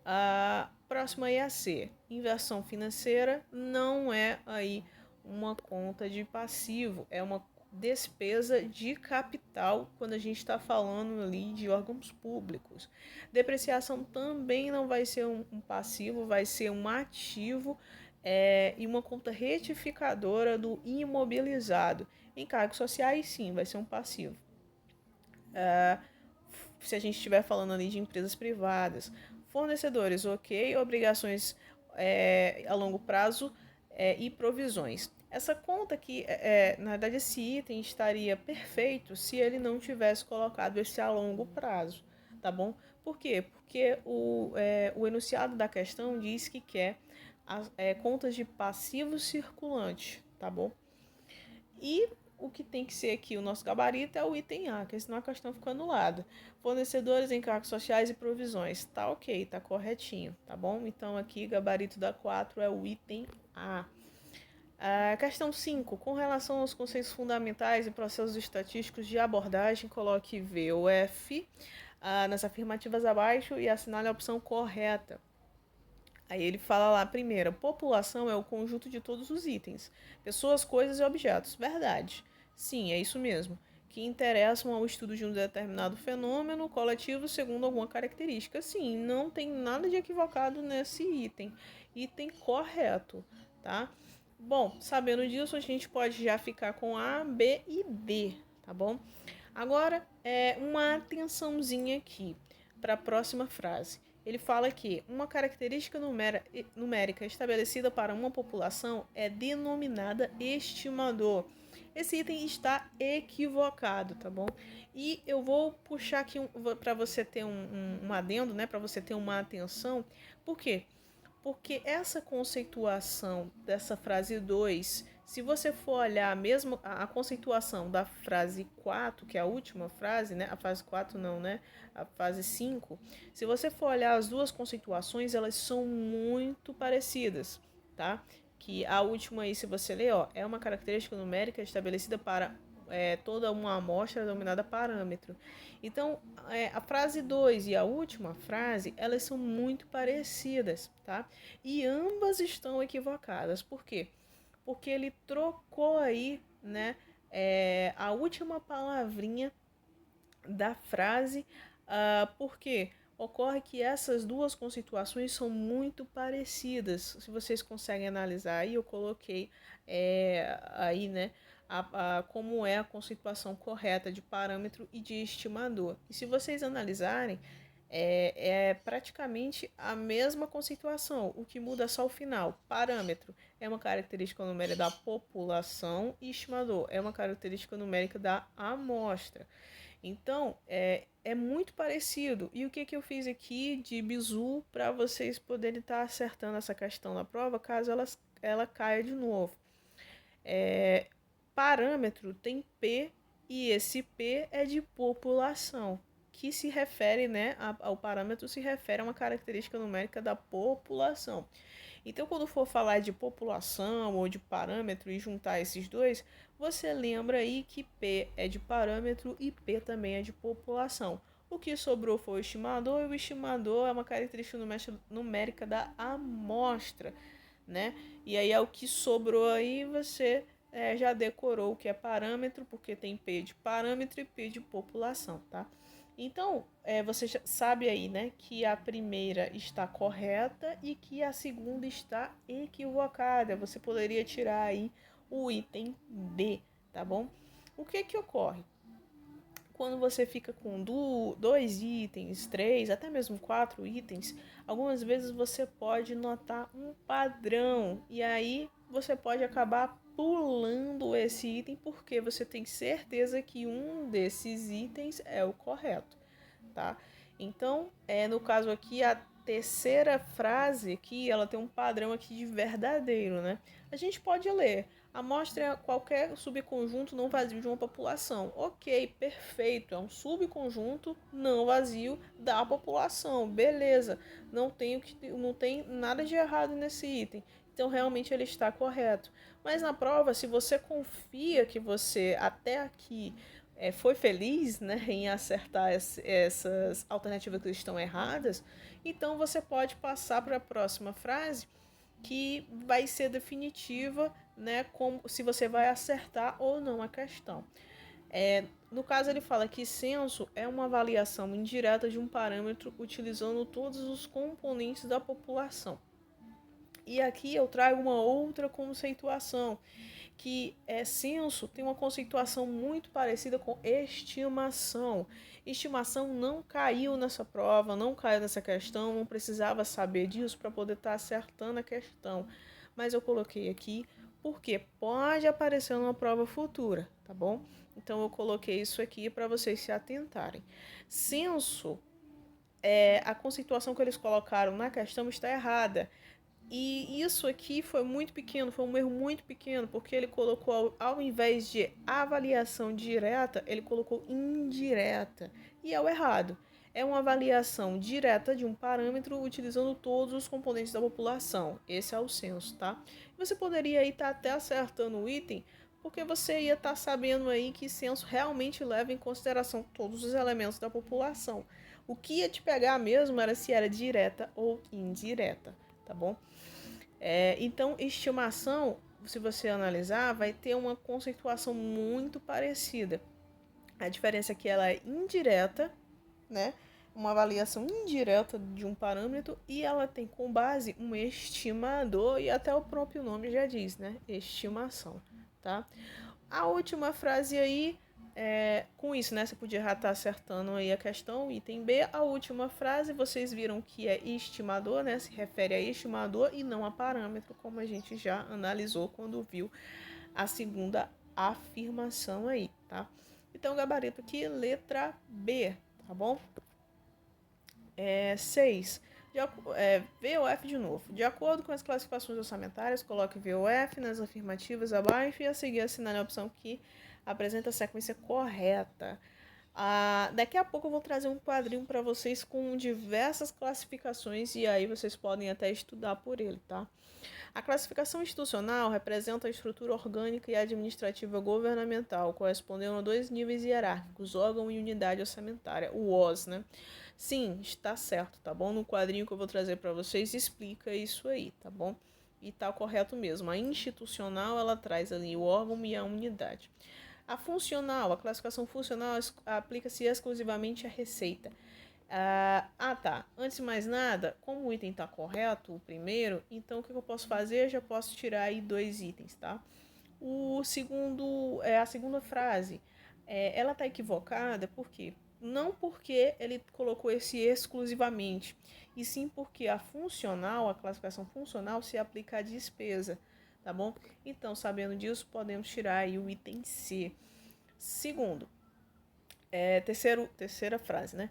A próxima é a C. Inversão financeira não é aí uma conta de passivo, é uma despesa de capital quando a gente está falando ali de órgãos públicos. Depreciação também não vai ser um passivo, vai ser um ativo e uma conta retificadora do imobilizado. Encargos sociais, sim, vai ser um passivo. Se a gente estiver falando ali de empresas privadas, fornecedores, ok, obrigações a longo prazo e provisões. Essa conta aqui, na verdade, esse item estaria perfeito se ele não tivesse colocado esse a longo prazo, tá bom? Por quê? Porque o enunciado da questão diz que quer contas de passivo circulante, tá bom? E o que tem que ser aqui o nosso gabarito é o item A, que senão a questão fica anulada. Fornecedores, encargos sociais e provisões. Tá ok, tá corretinho, tá bom? Então aqui gabarito da 4 é o item A. Questão 5. Com relação aos conceitos fundamentais e processos estatísticos de abordagem, coloque V ou F nas afirmativas abaixo e assinale a opção correta. Aí ele fala lá, primeiro, população é o conjunto de todos os itens, pessoas, coisas e objetos. Verdade. Sim, é isso mesmo. Que interessam ao estudo de um determinado fenômeno coletivo segundo alguma característica. Sim, não tem nada de equivocado nesse item. Item correto, tá? Bom, sabendo disso, a gente pode já ficar com A, B e D, tá bom? Agora, uma atençãozinha aqui para a próxima frase. Ele fala que uma característica numérica estabelecida para uma população é denominada estimador. Esse item está equivocado, tá bom? E eu vou puxar aqui para você ter um adendo, né? Para você ter uma atenção. Por quê? Porque essa conceituação dessa frase 2, se você for olhar mesmo a conceituação da frase 4, que é a última frase, né? A frase 4 não, né? A frase 5. Se você for olhar as duas conceituações, elas são muito parecidas, tá? Que a última aí, se você ler, ó, é uma característica numérica estabelecida para toda uma amostra denominada parâmetro. Então, a frase 2 e a última frase, elas são muito parecidas, tá? E ambas estão equivocadas. Por quê? Porque ele trocou aí, né, a última palavrinha da frase. Por quê? Ocorre que essas duas conceituações são muito parecidas. Se vocês conseguem analisar aí, eu coloquei aí, né, como é a conceituação correta de parâmetro e de estimador. E se vocês analisarem, é praticamente a mesma conceituação. O que muda é só o final. Parâmetro é uma característica numérica da população e estimador é uma característica numérica da amostra. Então, é muito parecido. E o que eu fiz aqui de bizu para vocês poderem estar acertando essa questão na prova, caso ela caia de novo. Parâmetro tem P e esse P é de população, que se refere, né, ao parâmetro se refere a uma característica numérica da população. Então, quando for falar de população ou de parâmetro e juntar esses dois, você lembra aí que P é de parâmetro e P também é de população. O que sobrou foi o estimador, e o estimador é uma característica numérica da amostra, né? E aí, o que sobrou aí, você já decorou o que é parâmetro, porque tem P de parâmetro e P de população, tá? Então, você já sabe aí, né, que a primeira está correta e que a segunda está equivocada. Você poderia tirar aí o item D, tá bom? O que ocorre? Quando você fica com 2 itens, 3, até mesmo 4 itens, algumas vezes você pode notar um padrão e aí você pode acabar pulando esse item porque você tem certeza que um desses itens é o correto, tá? Então, no caso aqui, a terceira frase aqui, ela tem um padrão aqui de verdadeiro, né? A gente pode ler: amostra qualquer subconjunto não vazio de uma população. Ok, perfeito, é um subconjunto não vazio da população. Beleza, não tem nada de errado nesse item. Então, realmente ele está correto. Mas na prova, se você confia que você até aqui foi feliz, né, em acertar essas alternativas que estão erradas, então você pode passar para a próxima frase, que vai ser definitiva, né, como se você vai acertar ou não a questão. No caso, ele fala que censo é uma avaliação indireta de um parâmetro utilizando todos os componentes da população. E aqui eu trago uma outra conceituação, que censo tem uma conceituação muito parecida com estimação. Estimação não caiu nessa prova, não caiu nessa questão, não precisava saber disso para poder estar acertando a questão. Mas eu coloquei aqui porque pode aparecer numa prova futura, tá bom? Então eu coloquei isso aqui para vocês se atentarem. Censo, a conceituação que eles colocaram na questão está errada. E isso aqui foi muito pequeno, foi um erro muito pequeno, porque ele colocou, ao invés de avaliação direta, ele colocou indireta. E é o errado. É uma avaliação direta de um parâmetro utilizando todos os componentes da população. Esse é o censo, tá? Você poderia aí estar até acertando o item, porque você ia estar sabendo aí que censo realmente leva em consideração todos os elementos da população. O que ia te pegar mesmo era se era direta ou indireta, tá bom? Então, estimação, se você analisar, vai ter uma conceituação muito parecida. A diferença é que ela é indireta, né? Uma avaliação indireta de um parâmetro, e ela tem como base um estimador, e até o próprio nome já diz, né? Estimação, tá? A última frase aí, com isso, né? Você podia já estar acertando aí a questão, item B. A última frase, vocês viram que é estimador, né? Se refere a estimador e não a parâmetro, como a gente já analisou quando viu a segunda afirmação aí, tá? Então, gabarito aqui, letra B, tá bom? 6. VOF de novo. De acordo com as classificações orçamentárias, coloque VOF nas afirmativas abaixo e a seguir assinale a opção que apresenta a sequência correta. Daqui a pouco eu vou trazer um quadrinho para vocês com diversas classificações e aí vocês podem até estudar por ele, tá? A classificação institucional representa a estrutura orgânica e administrativa governamental, correspondendo a 2 níveis hierárquicos, órgão e unidade orçamentária, o OS, né? Sim, está certo, tá bom? No quadrinho que eu vou trazer para vocês explica isso aí, tá bom? E tá correto mesmo. A institucional, ela traz ali o órgão e a unidade. A funcional, a classificação funcional aplica-se exclusivamente à receita. Tá. Antes de mais nada, como o item está correto, o primeiro, então o que eu posso fazer? Eu já posso tirar aí 2 itens, tá? O segundo, a segunda frase, ela está equivocada, por quê? Não porque ele colocou esse exclusivamente, e sim porque a funcional, a classificação funcional, se aplica à despesa, tá bom? Então, sabendo disso, podemos tirar aí o item C. Segundo, terceira frase, né?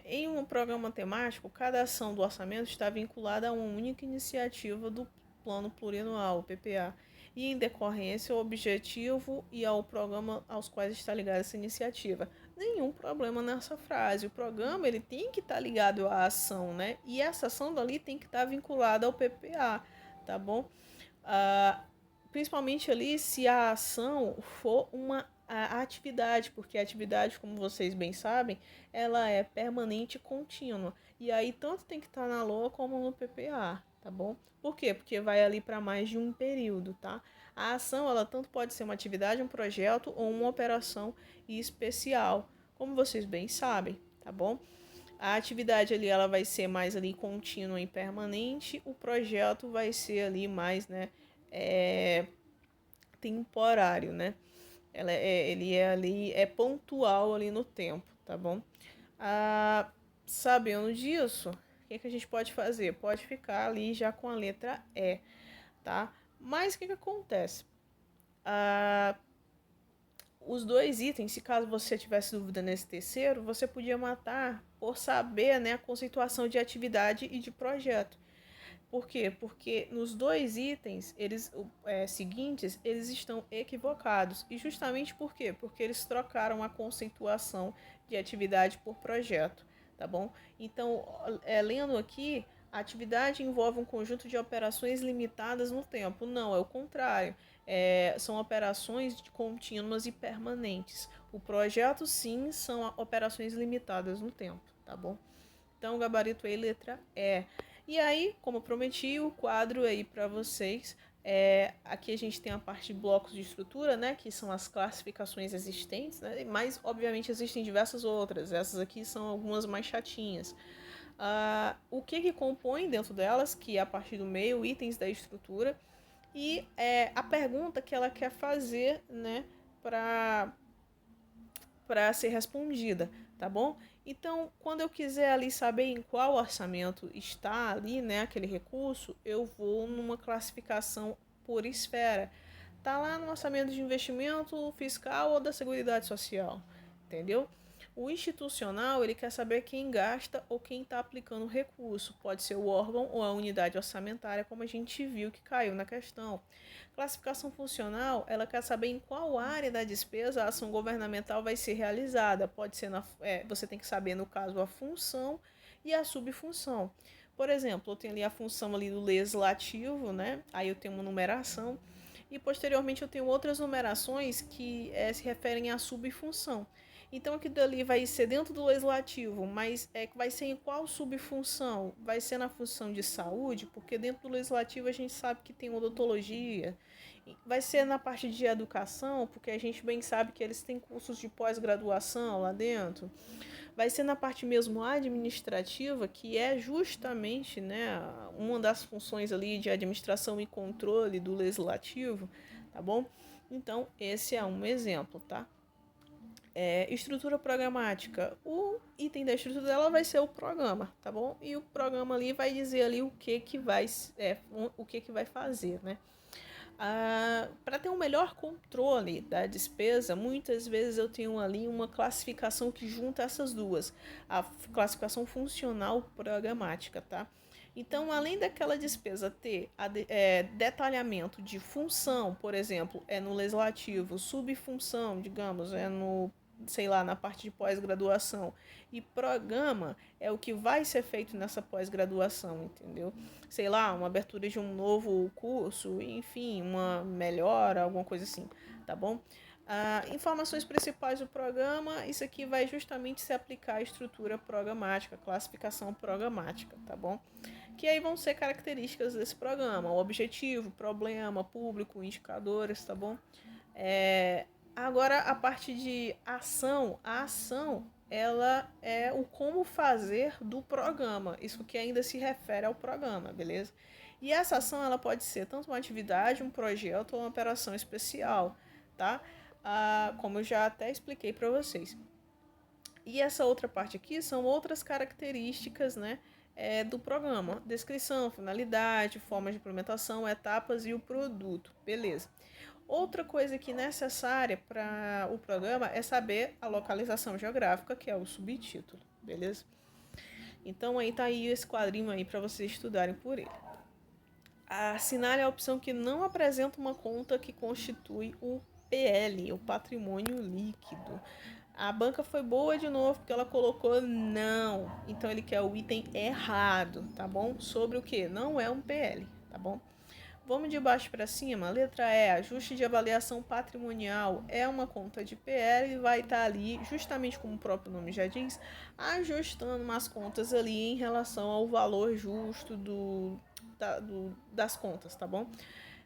Em um programa temático, cada ação do orçamento está vinculada a uma única iniciativa do Plano Plurianual, PPA, e em decorrência ao objetivo e ao programa aos quais está ligada essa iniciativa. Nenhum problema nessa frase. O programa ele tem que estar ligado à ação, né? E essa ação dali tem que estar vinculada ao PPA, tá bom? Principalmente ali se a ação for uma atividade, porque a atividade, como vocês bem sabem, ela é permanente e contínua. E aí tanto tem que estar na LOA como no PPA, tá bom? Por quê? Porque vai ali para mais de um período, tá? A ação, ela tanto pode ser uma atividade, um projeto ou uma operação especial, como vocês bem sabem, tá bom? A atividade ali, ela vai ser mais ali contínua e permanente, o projeto vai ser ali mais, né, temporário, né? Ele é ali, é pontual ali no tempo, tá bom? Sabendo disso, o que a gente pode fazer? Pode ficar ali já com a letra E, tá? Mas o que acontece? Os 2 itens, se caso você tivesse dúvida nesse terceiro, você podia matar por saber, né, a conceituação de atividade e de projeto. Por quê? Porque nos 2 itens seguintes, eles estão equivocados. E justamente por quê? Porque eles trocaram a conceituação de atividade por projeto, tá bom? Então, lendo aqui, A atividade envolve um conjunto de operações limitadas no tempo. Não, é o contrário. São operações contínuas e permanentes. O projeto, sim, são operações limitadas no tempo, tá bom? Então, gabarito E, letra E. E aí, como prometi, o quadro aí para vocês. Aqui a gente tem a parte de blocos de estrutura, né, que são as classificações existentes, né, mas obviamente existem diversas outras. Essas aqui são algumas mais chatinhas. O que compõe dentro delas, que é a partir do meio, itens da estrutura, e a pergunta que ela quer fazer, né, para ser respondida, tá bom? Então, quando eu quiser ali saber em qual orçamento está ali, né, aquele recurso, eu vou numa classificação por esfera. Tá lá no orçamento de investimento fiscal ou da Seguridade Social, entendeu? O institucional, ele quer saber quem gasta ou quem está aplicando o recurso. Pode ser o órgão ou a unidade orçamentária, como a gente viu que caiu na questão. Classificação funcional, ela quer saber em qual área da despesa a ação governamental vai ser realizada. Pode ser você tem que saber, no caso, a função e a subfunção. Por exemplo, eu tenho ali a função ali do legislativo, né? Aí eu tenho uma numeração. E posteriormente eu tenho outras numerações que se referem à subfunção. Então aquilo dali vai ser dentro do legislativo, mas vai ser em qual subfunção? Vai ser na função de saúde, porque dentro do legislativo a gente sabe que tem odontologia. Vai ser na parte de educação, porque a gente bem sabe que eles têm cursos de pós-graduação lá dentro. Vai ser na parte mesmo administrativa, que é justamente, né, uma das funções ali de administração e controle do legislativo, tá bom? Então, esse é um exemplo, tá? Estrutura programática. O item da estrutura dela vai ser o programa, tá bom? E o programa ali vai dizer ali o que vai fazer, né? Para ter um melhor controle da despesa, muitas vezes eu tenho ali uma classificação que junta essas duas, a classificação funcional programática, tá? Então, além daquela despesa ter detalhamento de função, por exemplo, é no legislativo, subfunção, digamos, é no, sei lá, na parte de pós-graduação, e programa é o que vai ser feito nessa pós-graduação, entendeu? Sei lá, uma abertura de um novo curso, enfim, uma melhora, alguma coisa assim, tá bom? Informações principais do programa, isso aqui vai justamente se aplicar à estrutura programática, classificação programática, tá bom? Que aí vão ser características desse programa, o objetivo, problema, público, indicadores, tá bom? Agora a parte de ação, a ação ela é o como fazer do programa, isso que ainda se refere ao programa, beleza? E essa ação ela pode ser tanto uma atividade, um projeto ou uma operação especial, tá? Como eu já até expliquei para vocês. E essa outra parte aqui são outras características, né, do programa. Descrição, finalidade, forma de implementação, etapas e o produto. Beleza. Outra coisa que é necessária para o programa é saber a localização geográfica, que é o subtítulo. Beleza? Então aí tá aí esse quadrinho aí para vocês estudarem por ele. Assinale a opção que não apresenta uma conta que constitui o PL, o patrimônio líquido. A banca foi boa de novo porque ela colocou não. Então ele quer o item errado, tá bom? Sobre o que? Não é um PL, tá bom? Vamos de baixo para cima. Letra E, ajuste de avaliação patrimonial. É uma conta de PL e vai estar ali, justamente como o próprio nome já diz, ajustando umas contas ali em relação ao valor justo das contas, tá bom?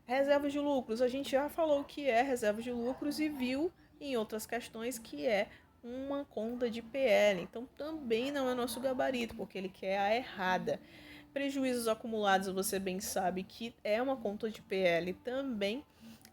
Reserva de lucros. A gente já falou o que é reserva de lucros e viu em outras questões que é uma conta de PL. Então também não é nosso gabarito, porque ele quer a errada. Prejuízos acumulados, você bem sabe que é uma conta de PL também.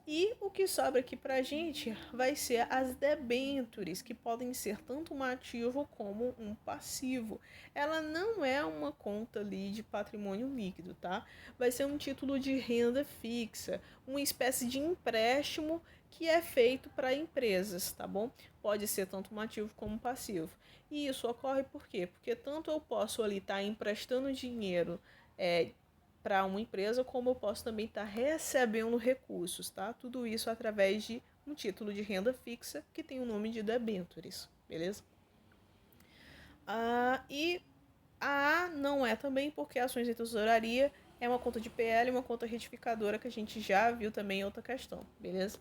E o que sobra aqui para a gente vai ser as debêntures, que podem ser tanto um ativo como um passivo. Ela não é uma conta ali de patrimônio líquido, tá? Vai ser um título de renda fixa, uma espécie de empréstimo que é feito para empresas, tá bom? Pode ser tanto um ativo como um passivo. E isso ocorre por quê? Porque tanto eu posso ali estar emprestando dinheiro para uma empresa, como eu posso também estar recebendo recursos, tá? Tudo isso através de um título de renda fixa que tem o nome de debêntures, beleza? E A não é também, porque ações de tesouraria é uma conta de PL e uma conta retificadora que a gente já viu também em outra questão, beleza?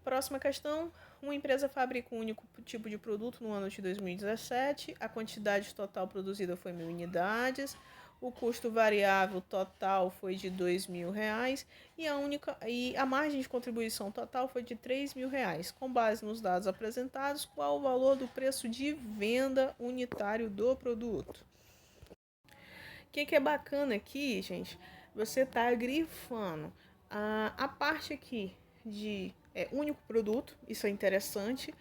Próxima questão. Uma empresa fabrica um único tipo de produto no ano de 2017. A quantidade total produzida foi 1.000 unidades. O custo variável total foi de R$ 2.000 e a margem de contribuição total foi de R$ 3.000. Com base nos dados apresentados, qual o valor do preço de venda unitário do produto? O que é bacana aqui, gente? Você tá grifando a parte aqui de único produto, isso é interessante,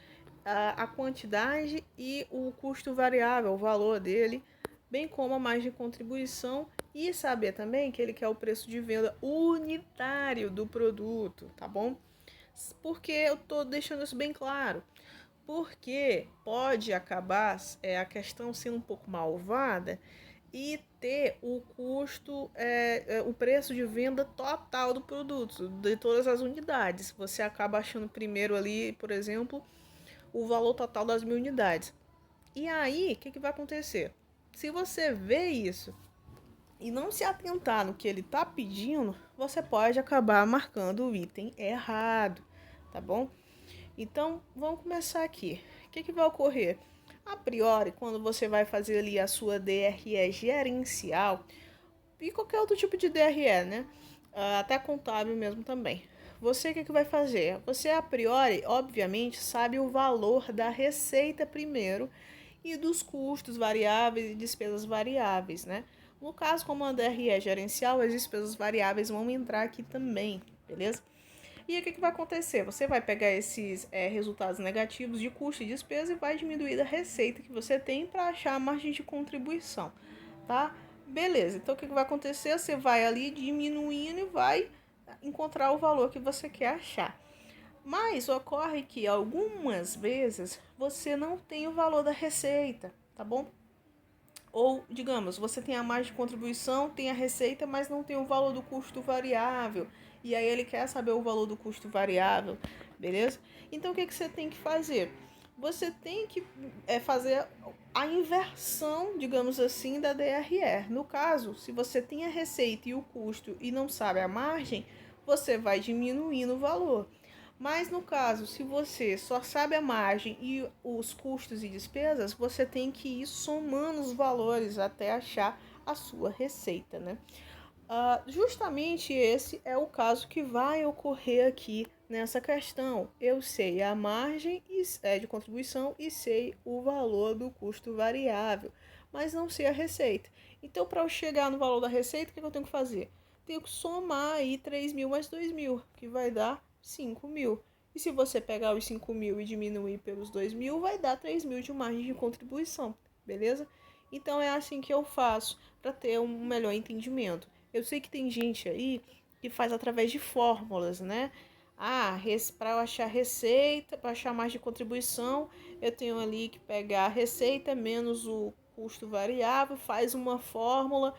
a quantidade e o custo variável, o valor dele, bem como a margem de contribuição e saber também que ele quer o preço de venda unitário do produto, tá bom? Por que eu tô deixando isso bem claro? Porque pode acabar a questão sendo um pouco malvada e ter o custo, o preço de venda total do produto, de todas as unidades. Você acaba achando primeiro ali, por exemplo, o valor total das 1.000 unidades. E aí, o que vai acontecer? Se você vê isso e não se atentar no que ele está pedindo, você pode acabar marcando o item errado, tá bom? Então, vamos começar aqui. O que vai ocorrer? A priori, quando você vai fazer ali a sua DRE gerencial, e qualquer outro tipo de DRE, né? Até contábil mesmo também. Você o que vai fazer? Você a priori, obviamente, sabe o valor da receita primeiro e dos custos variáveis e despesas variáveis, né? No caso, como a DRE gerencial, as despesas variáveis vão entrar aqui também, beleza? E aí, o que vai acontecer? Você vai pegar esses resultados negativos de custo e despesa e vai diminuir a receita que você tem para achar a margem de contribuição, tá? Beleza, então o que vai acontecer? Você vai ali diminuindo e vai encontrar o valor que você quer achar. Mas ocorre que algumas vezes você não tem o valor da receita, tá bom? Ou, digamos, você tem a margem de contribuição, tem a receita, mas não tem o valor do custo variável. E aí ele quer saber o valor do custo variável, beleza? Então o que você tem que fazer? Você tem que fazer a inversão, digamos assim, da DRE. No caso, se você tem a receita e o custo e não sabe a margem, você vai diminuindo o valor. Mas no caso, se você só sabe a margem e os custos e despesas, você tem que ir somando os valores até achar a sua receita, né? Justamente esse é o caso que vai ocorrer aqui nessa questão. Eu sei a margem de contribuição e sei o valor do custo variável, mas não sei a receita. Então, para eu chegar no valor da receita, o que eu tenho que fazer? Tenho que somar aí 3.000 mais 2.000, que vai dar 5.000. E se você pegar os 5.000 e diminuir pelos 2.000, vai dar 3.000 de margem de contribuição, beleza? Então é assim que eu faço para ter um melhor entendimento. Eu sei que tem gente aí que faz através de fórmulas, né? Para eu achar receita, para achar margem de contribuição, eu tenho ali que pegar a receita menos o custo variável, faz uma fórmula.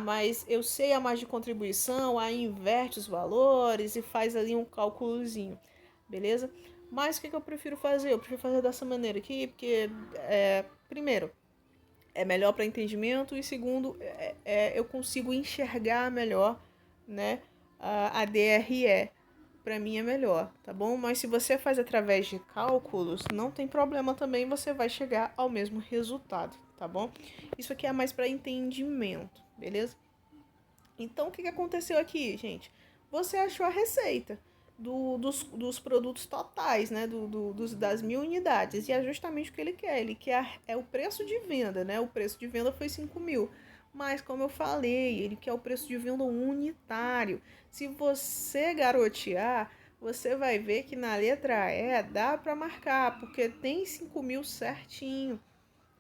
Mas eu sei a margem de contribuição, aí inverte os valores e faz ali um cálculozinho, beleza? Mas o que eu prefiro fazer? Eu prefiro fazer dessa maneira aqui, porque, primeiro, é melhor para entendimento e segundo, eu consigo enxergar melhor, né, a DRE. Para mim é melhor, tá bom? Mas se você faz através de cálculos, não tem problema também, você vai chegar ao mesmo resultado, tá bom? Isso aqui é mais para entendimento, beleza? Então, o que aconteceu aqui, gente? Você achou a receita dos produtos totais, né? Das 1.000 unidades. E é justamente o que ele quer. Ele quer o preço de venda, né? O preço de venda foi 5.000. Mas, como eu falei, ele quer o preço de venda unitário. Se você garotear, você vai ver que na letra E dá para marcar, porque tem 5.000 certinho.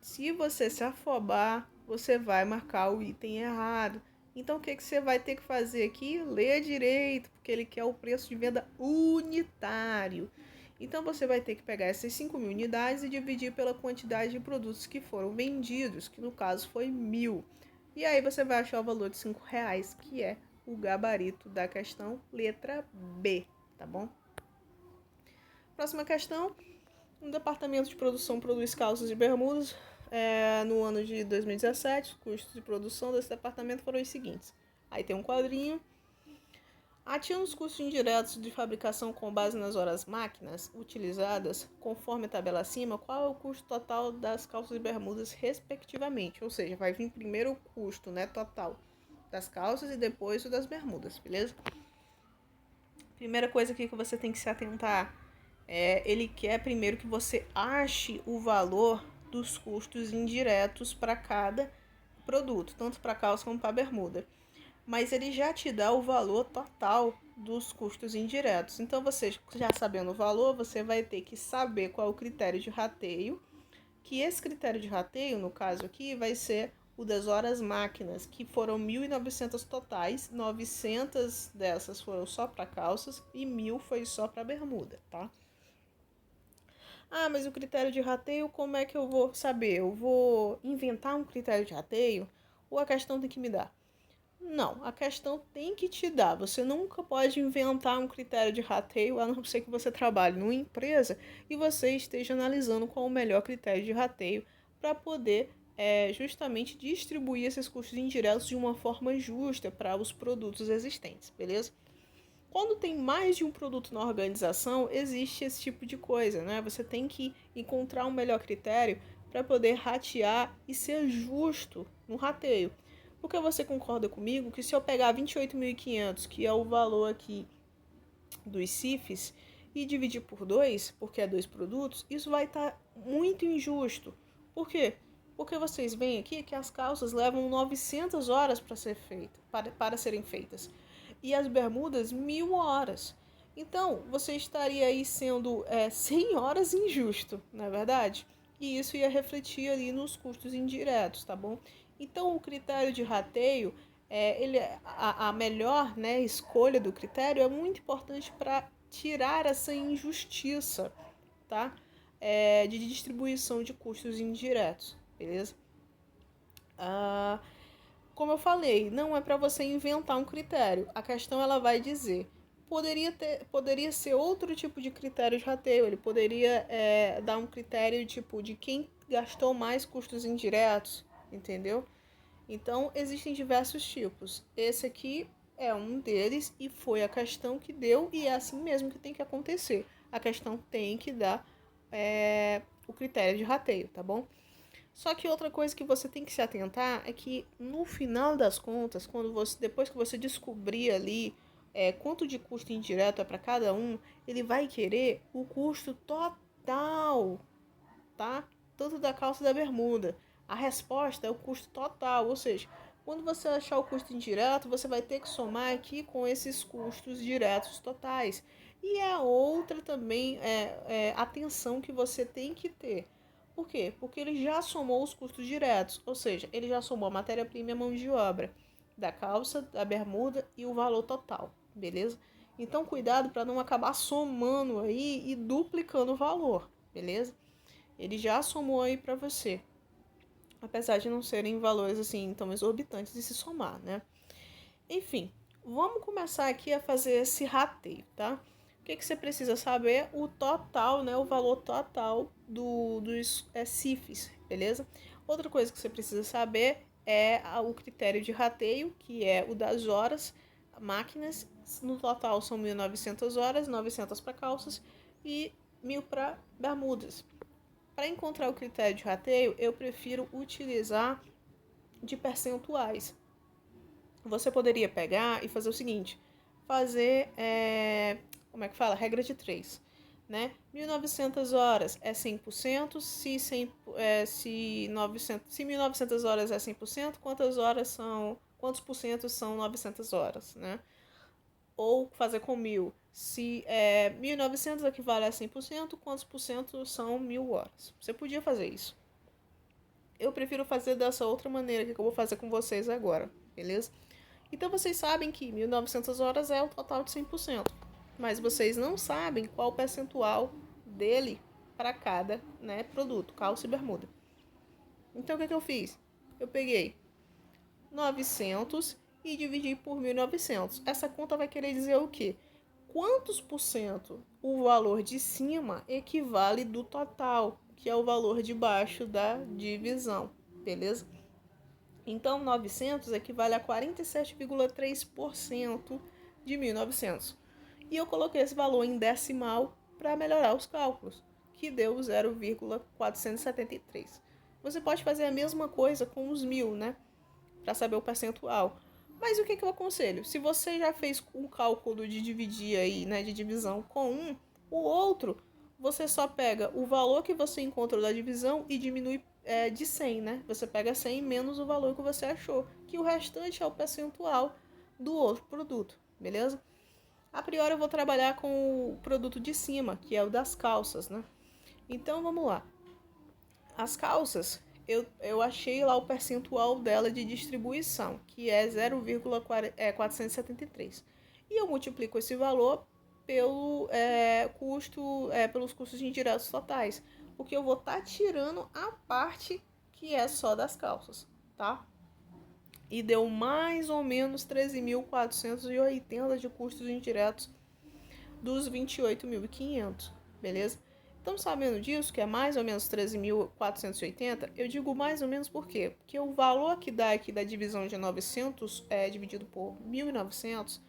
Se você se afobar, você vai marcar o item errado. Então, o que você vai ter que fazer aqui? Ler direito, porque ele quer o preço de venda unitário. Então, você vai ter que pegar essas 5.000 unidades e dividir pela quantidade de produtos que foram vendidos, que no caso foi 1.000. E aí você vai achar o valor de R$ 5, que é o gabarito da questão letra B, tá bom? Próxima questão. Um departamento de produção produz calças e bermudas no ano de 2017, os custos de produção desse departamento foram os seguintes. Aí tem um quadrinho. Atinam os custos indiretos de fabricação com base nas horas máquinas utilizadas, conforme a tabela acima, qual é o custo total das calças e bermudas, respectivamente. Ou seja, vai vir primeiro o custo, né, total das calças e depois o das bermudas, beleza? Primeira coisa aqui que você tem que se atentar ele quer primeiro que você ache o valor dos custos indiretos para cada produto, tanto para calça como para bermuda. Mas ele já te dá o valor total dos custos indiretos. Então, você já sabendo o valor, você vai ter que saber qual é o critério de rateio, que esse critério de rateio, no caso aqui, vai ser o das horas máquinas, que foram 1.900 totais, 900 dessas foram só para calças e 1.000 foi só para bermuda, tá? Ah, mas o critério de rateio, como é que eu vou saber? Eu vou inventar um critério de rateio ou a questão tem que me dar? Não, a questão tem que te dar. Você nunca pode inventar um critério de rateio, a não ser que você trabalhe numa empresa e você esteja analisando qual o melhor critério de rateio para poder justamente distribuir esses custos indiretos de uma forma justa para os produtos existentes, beleza? Quando tem mais de um produto na organização, existe esse tipo de coisa, né? Você tem que encontrar um melhor critério para poder ratear e ser justo no rateio. Porque você concorda comigo que se eu pegar 28.500, que é o valor aqui dos CIFs, e dividir por 2, porque é 2 produtos, isso vai estar muito injusto. Por quê? Porque vocês veem aqui que as calças levam 900 horas para para serem feitas e as bermudas 1.000 horas. Então, você estaria aí sendo 100 horas injusto, não é verdade? E isso ia refletir ali nos custos indiretos, tá bom? Então, o critério de rateio, a melhor, né, escolha do critério é muito importante para tirar essa injustiça, tá? De distribuição de custos indiretos, beleza? Como eu falei, não é para você inventar um critério. A questão ela vai dizer, poderia ser outro tipo de critério de rateio. Ele poderia dar um critério tipo de quem gastou mais custos indiretos, entendeu? Então existem diversos tipos. Esse aqui é um deles e foi a questão que deu e é assim mesmo que tem que acontecer. A questão tem que dar o critério de rateio, tá bom? Só que outra coisa que você tem que se atentar é que no final das contas, depois que você descobrir ali quanto de custo indireto é para cada um, ele vai querer o custo total, tá? Tanto da calça e da bermuda. A resposta é o custo total, ou seja, quando você achar o custo indireto, você vai ter que somar aqui com esses custos diretos totais. E é outra também atenção que você tem que ter. Por quê? Porque ele já somou os custos diretos, ou seja, ele já somou a matéria-prima e a mão de obra da calça, da bermuda e o valor total, beleza? Então, cuidado para não acabar somando aí e duplicando o valor, beleza? Ele já somou aí para você, apesar de não serem valores assim tão exorbitantes de se somar, né? Enfim, vamos começar aqui a fazer esse rateio, tá? O que você precisa saber? O total, né? O valor total dos CIFs, beleza? Outra coisa que você precisa saber é o critério de rateio, que é o das horas máquinas. No total são 1.900 horas, 900 para calças e 1.000 para bermudas. Para encontrar o critério de rateio, eu prefiro utilizar de percentuais. Você poderia pegar e fazer o seguinte, fazer, como é que fala? Regra de 3, né? 1.900 horas é 100%, se 1.900 horas é 100%, quantos por cento são 900 horas, né? Ou fazer com 1.000, se 1.900 equivale a 100%, quantos por cento são 1.000 horas? Você podia fazer isso. Eu prefiro fazer dessa outra maneira que eu vou fazer com vocês agora, beleza? Então vocês sabem que 1.900 horas é o total de 100%, mas vocês não sabem qual o percentual dele para cada, né, produto, calça e bermuda. Então o que eu fiz? Eu peguei 900 e dividi por 1.900. Essa conta vai querer dizer o quê? quantos por cento o valor de cima equivale do total, que é o valor de baixo da divisão, beleza? Então, 900 equivale a 47,3% de 1.900. E eu coloquei esse valor em decimal para melhorar os cálculos, que deu 0,473. Você pode fazer a mesma coisa com os 1.000, né? Para saber o percentual. Mas o que eu aconselho? Se você já fez um cálculo de dividir aí, né, de divisão com 1, o outro você só pega o valor que você encontrou da divisão e diminui de 100, né? Você pega 100 menos o valor que você achou, que o restante é o percentual do outro produto, beleza? A priori eu vou trabalhar com o produto de cima, que é o das calças, né? Então vamos lá. As calças, eu achei lá o percentual dela de distribuição, que é 0,473. E eu multiplico esse valor pelo pelos custos indiretos totais, porque eu vou estar tirando a parte que é só das calças, tá? E deu mais ou menos 13.480 de custos indiretos dos 28.500, beleza? Então, sabendo disso, que é mais ou menos 13.480, eu digo mais ou menos por quê? Porque o valor que dá aqui da divisão de 900 dividido por 1.900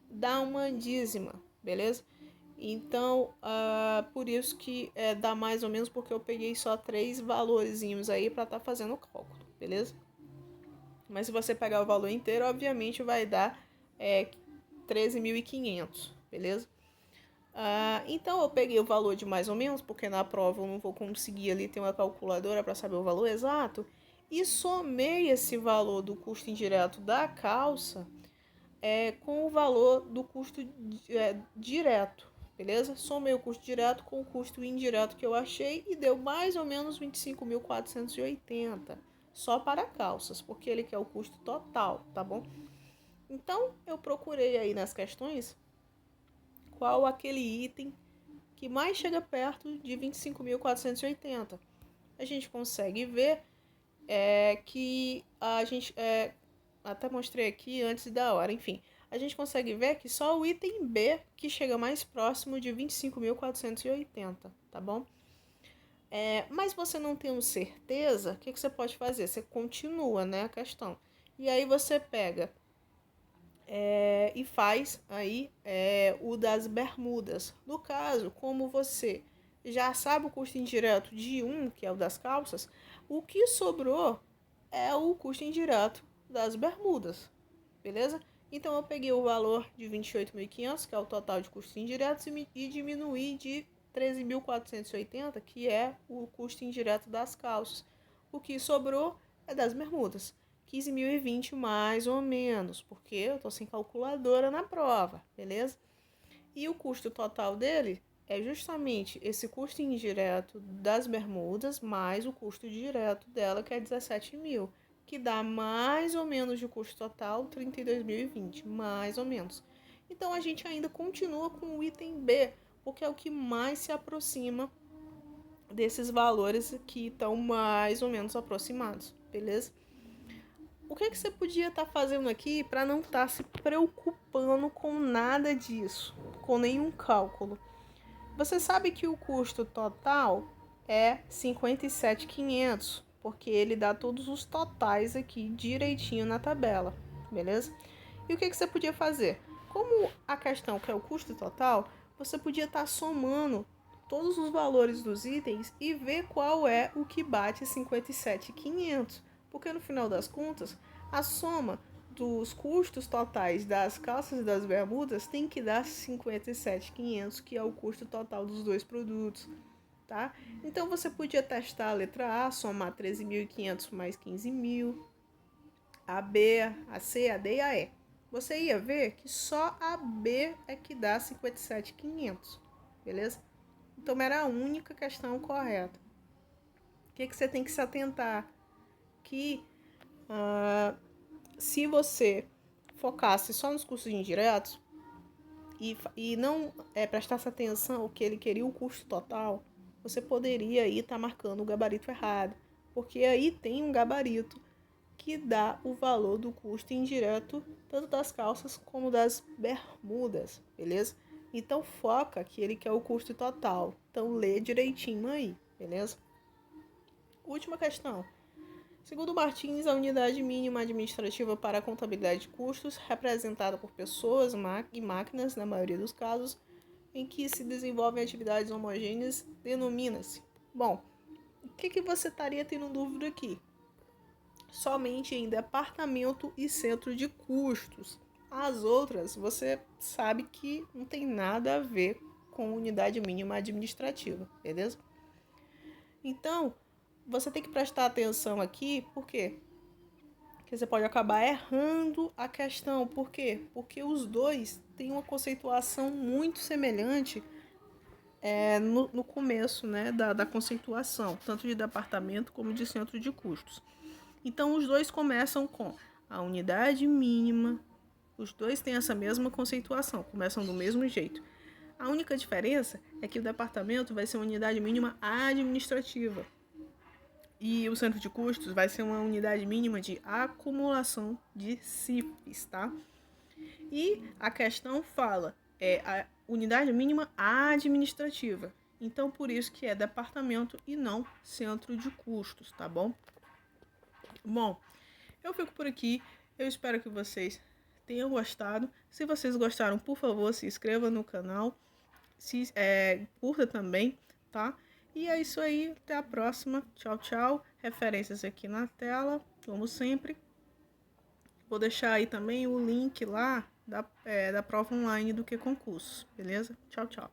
dá uma dízima, beleza? Então, por isso que dá mais ou menos, porque eu peguei só 3 valorzinhos aí para estar fazendo o cálculo, beleza? Mas se você pegar o valor inteiro, obviamente vai dar 13.500, beleza? Então eu peguei o valor de mais ou menos, porque na prova eu não vou conseguir ali ter uma calculadora para saber o valor exato, e somei esse valor do custo indireto da calça com o valor do custo direto, beleza? Somei o custo direto com o custo indireto que eu achei e deu mais ou menos 25.480 só para calças, porque ele quer o custo total, tá bom? Então eu procurei aí nas questões qual aquele item que mais chega perto de 25.480. A gente consegue ver que a gente até mostrei aqui antes da hora, enfim, a gente consegue ver que só o item B que chega mais próximo de 25.480, tá bom? Mas você não tem certeza, o que você pode fazer? Você continua, né, a questão. E aí você pega e faz aí o das bermudas. No caso, como você já sabe o custo indireto de um, que é o das calças, o que sobrou é o custo indireto das bermudas, beleza? Então eu peguei o valor de 28.500, que é o total de custos indiretos, e diminuí de 13.480, que é o custo indireto das calças. O que sobrou é das bermudas. 15.020 mais ou menos, porque eu tô sem calculadora na prova, beleza? E o custo total dele é justamente esse custo indireto das bermudas mais o custo direto dela, que é 17 mil, que dá mais ou menos de custo total 32.020, mais ou menos. Então a gente ainda continua com o item B, porque é o que mais se aproxima desses valores que estão mais ou menos aproximados, beleza? O que você podia estar fazendo aqui para não estar se preocupando com nada disso, com nenhum cálculo? Você sabe que o custo total é 57.500, porque ele dá todos os totais aqui direitinho na tabela, beleza? E o que você podia fazer? Como a questão que é o custo total, você podia estar somando todos os valores dos itens e ver qual é o que bate 57.500, porque no final das contas, a soma dos custos totais das calças e das bermudas tem que dar 57.500, que é o custo total dos dois produtos, tá? Então você podia testar a letra A, somar 13.500 mais 15.000, a B, a C, a D e a E. Você ia ver que só a B é que dá 57.500, beleza? Então era a única questão correta. O que você tem que se atentar? Que se você focasse só nos custos indiretos e não prestasse atenção ao que ele queria, o custo total, você poderia aí estar marcando o gabarito errado, porque aí tem um gabarito que dá o valor do custo indireto tanto das calças como das bermudas, beleza? Então foca aquele que é o custo total. Então lê direitinho aí, beleza? Última questão. Segundo Martins, a unidade mínima administrativa para a contabilidade de custos, representada por pessoas e máquinas, na maioria dos casos, em que se desenvolvem atividades homogêneas, denomina-se. Bom, o que você estaria tendo dúvida aqui? Somente em departamento e centro de custos. As outras, você sabe que não tem nada a ver com unidade mínima administrativa, beleza? Então, você tem que prestar atenção aqui, por quê? Porque você pode acabar errando a questão. Por quê? Porque os dois têm uma conceituação muito semelhante no começo, né, da conceituação, tanto de departamento como de centro de custos. Então, os dois começam com a unidade mínima. Os dois têm essa mesma conceituação, começam do mesmo jeito. A única diferença é que o departamento vai ser uma unidade mínima administrativa e o centro de custos vai ser uma unidade mínima de acumulação de CIFs, tá? E a questão fala, a unidade mínima administrativa. Então, por isso que é departamento e não centro de custos, tá bom? Bom, eu fico por aqui. Eu espero que vocês tenham gostado. Se vocês gostaram, por favor, se inscreva no canal. Curta também, tá? E é isso aí. Até a próxima. Tchau, tchau. Referências aqui na tela, como sempre. Vou deixar aí também o link lá da prova online do Que Concurso. Beleza? Tchau, tchau.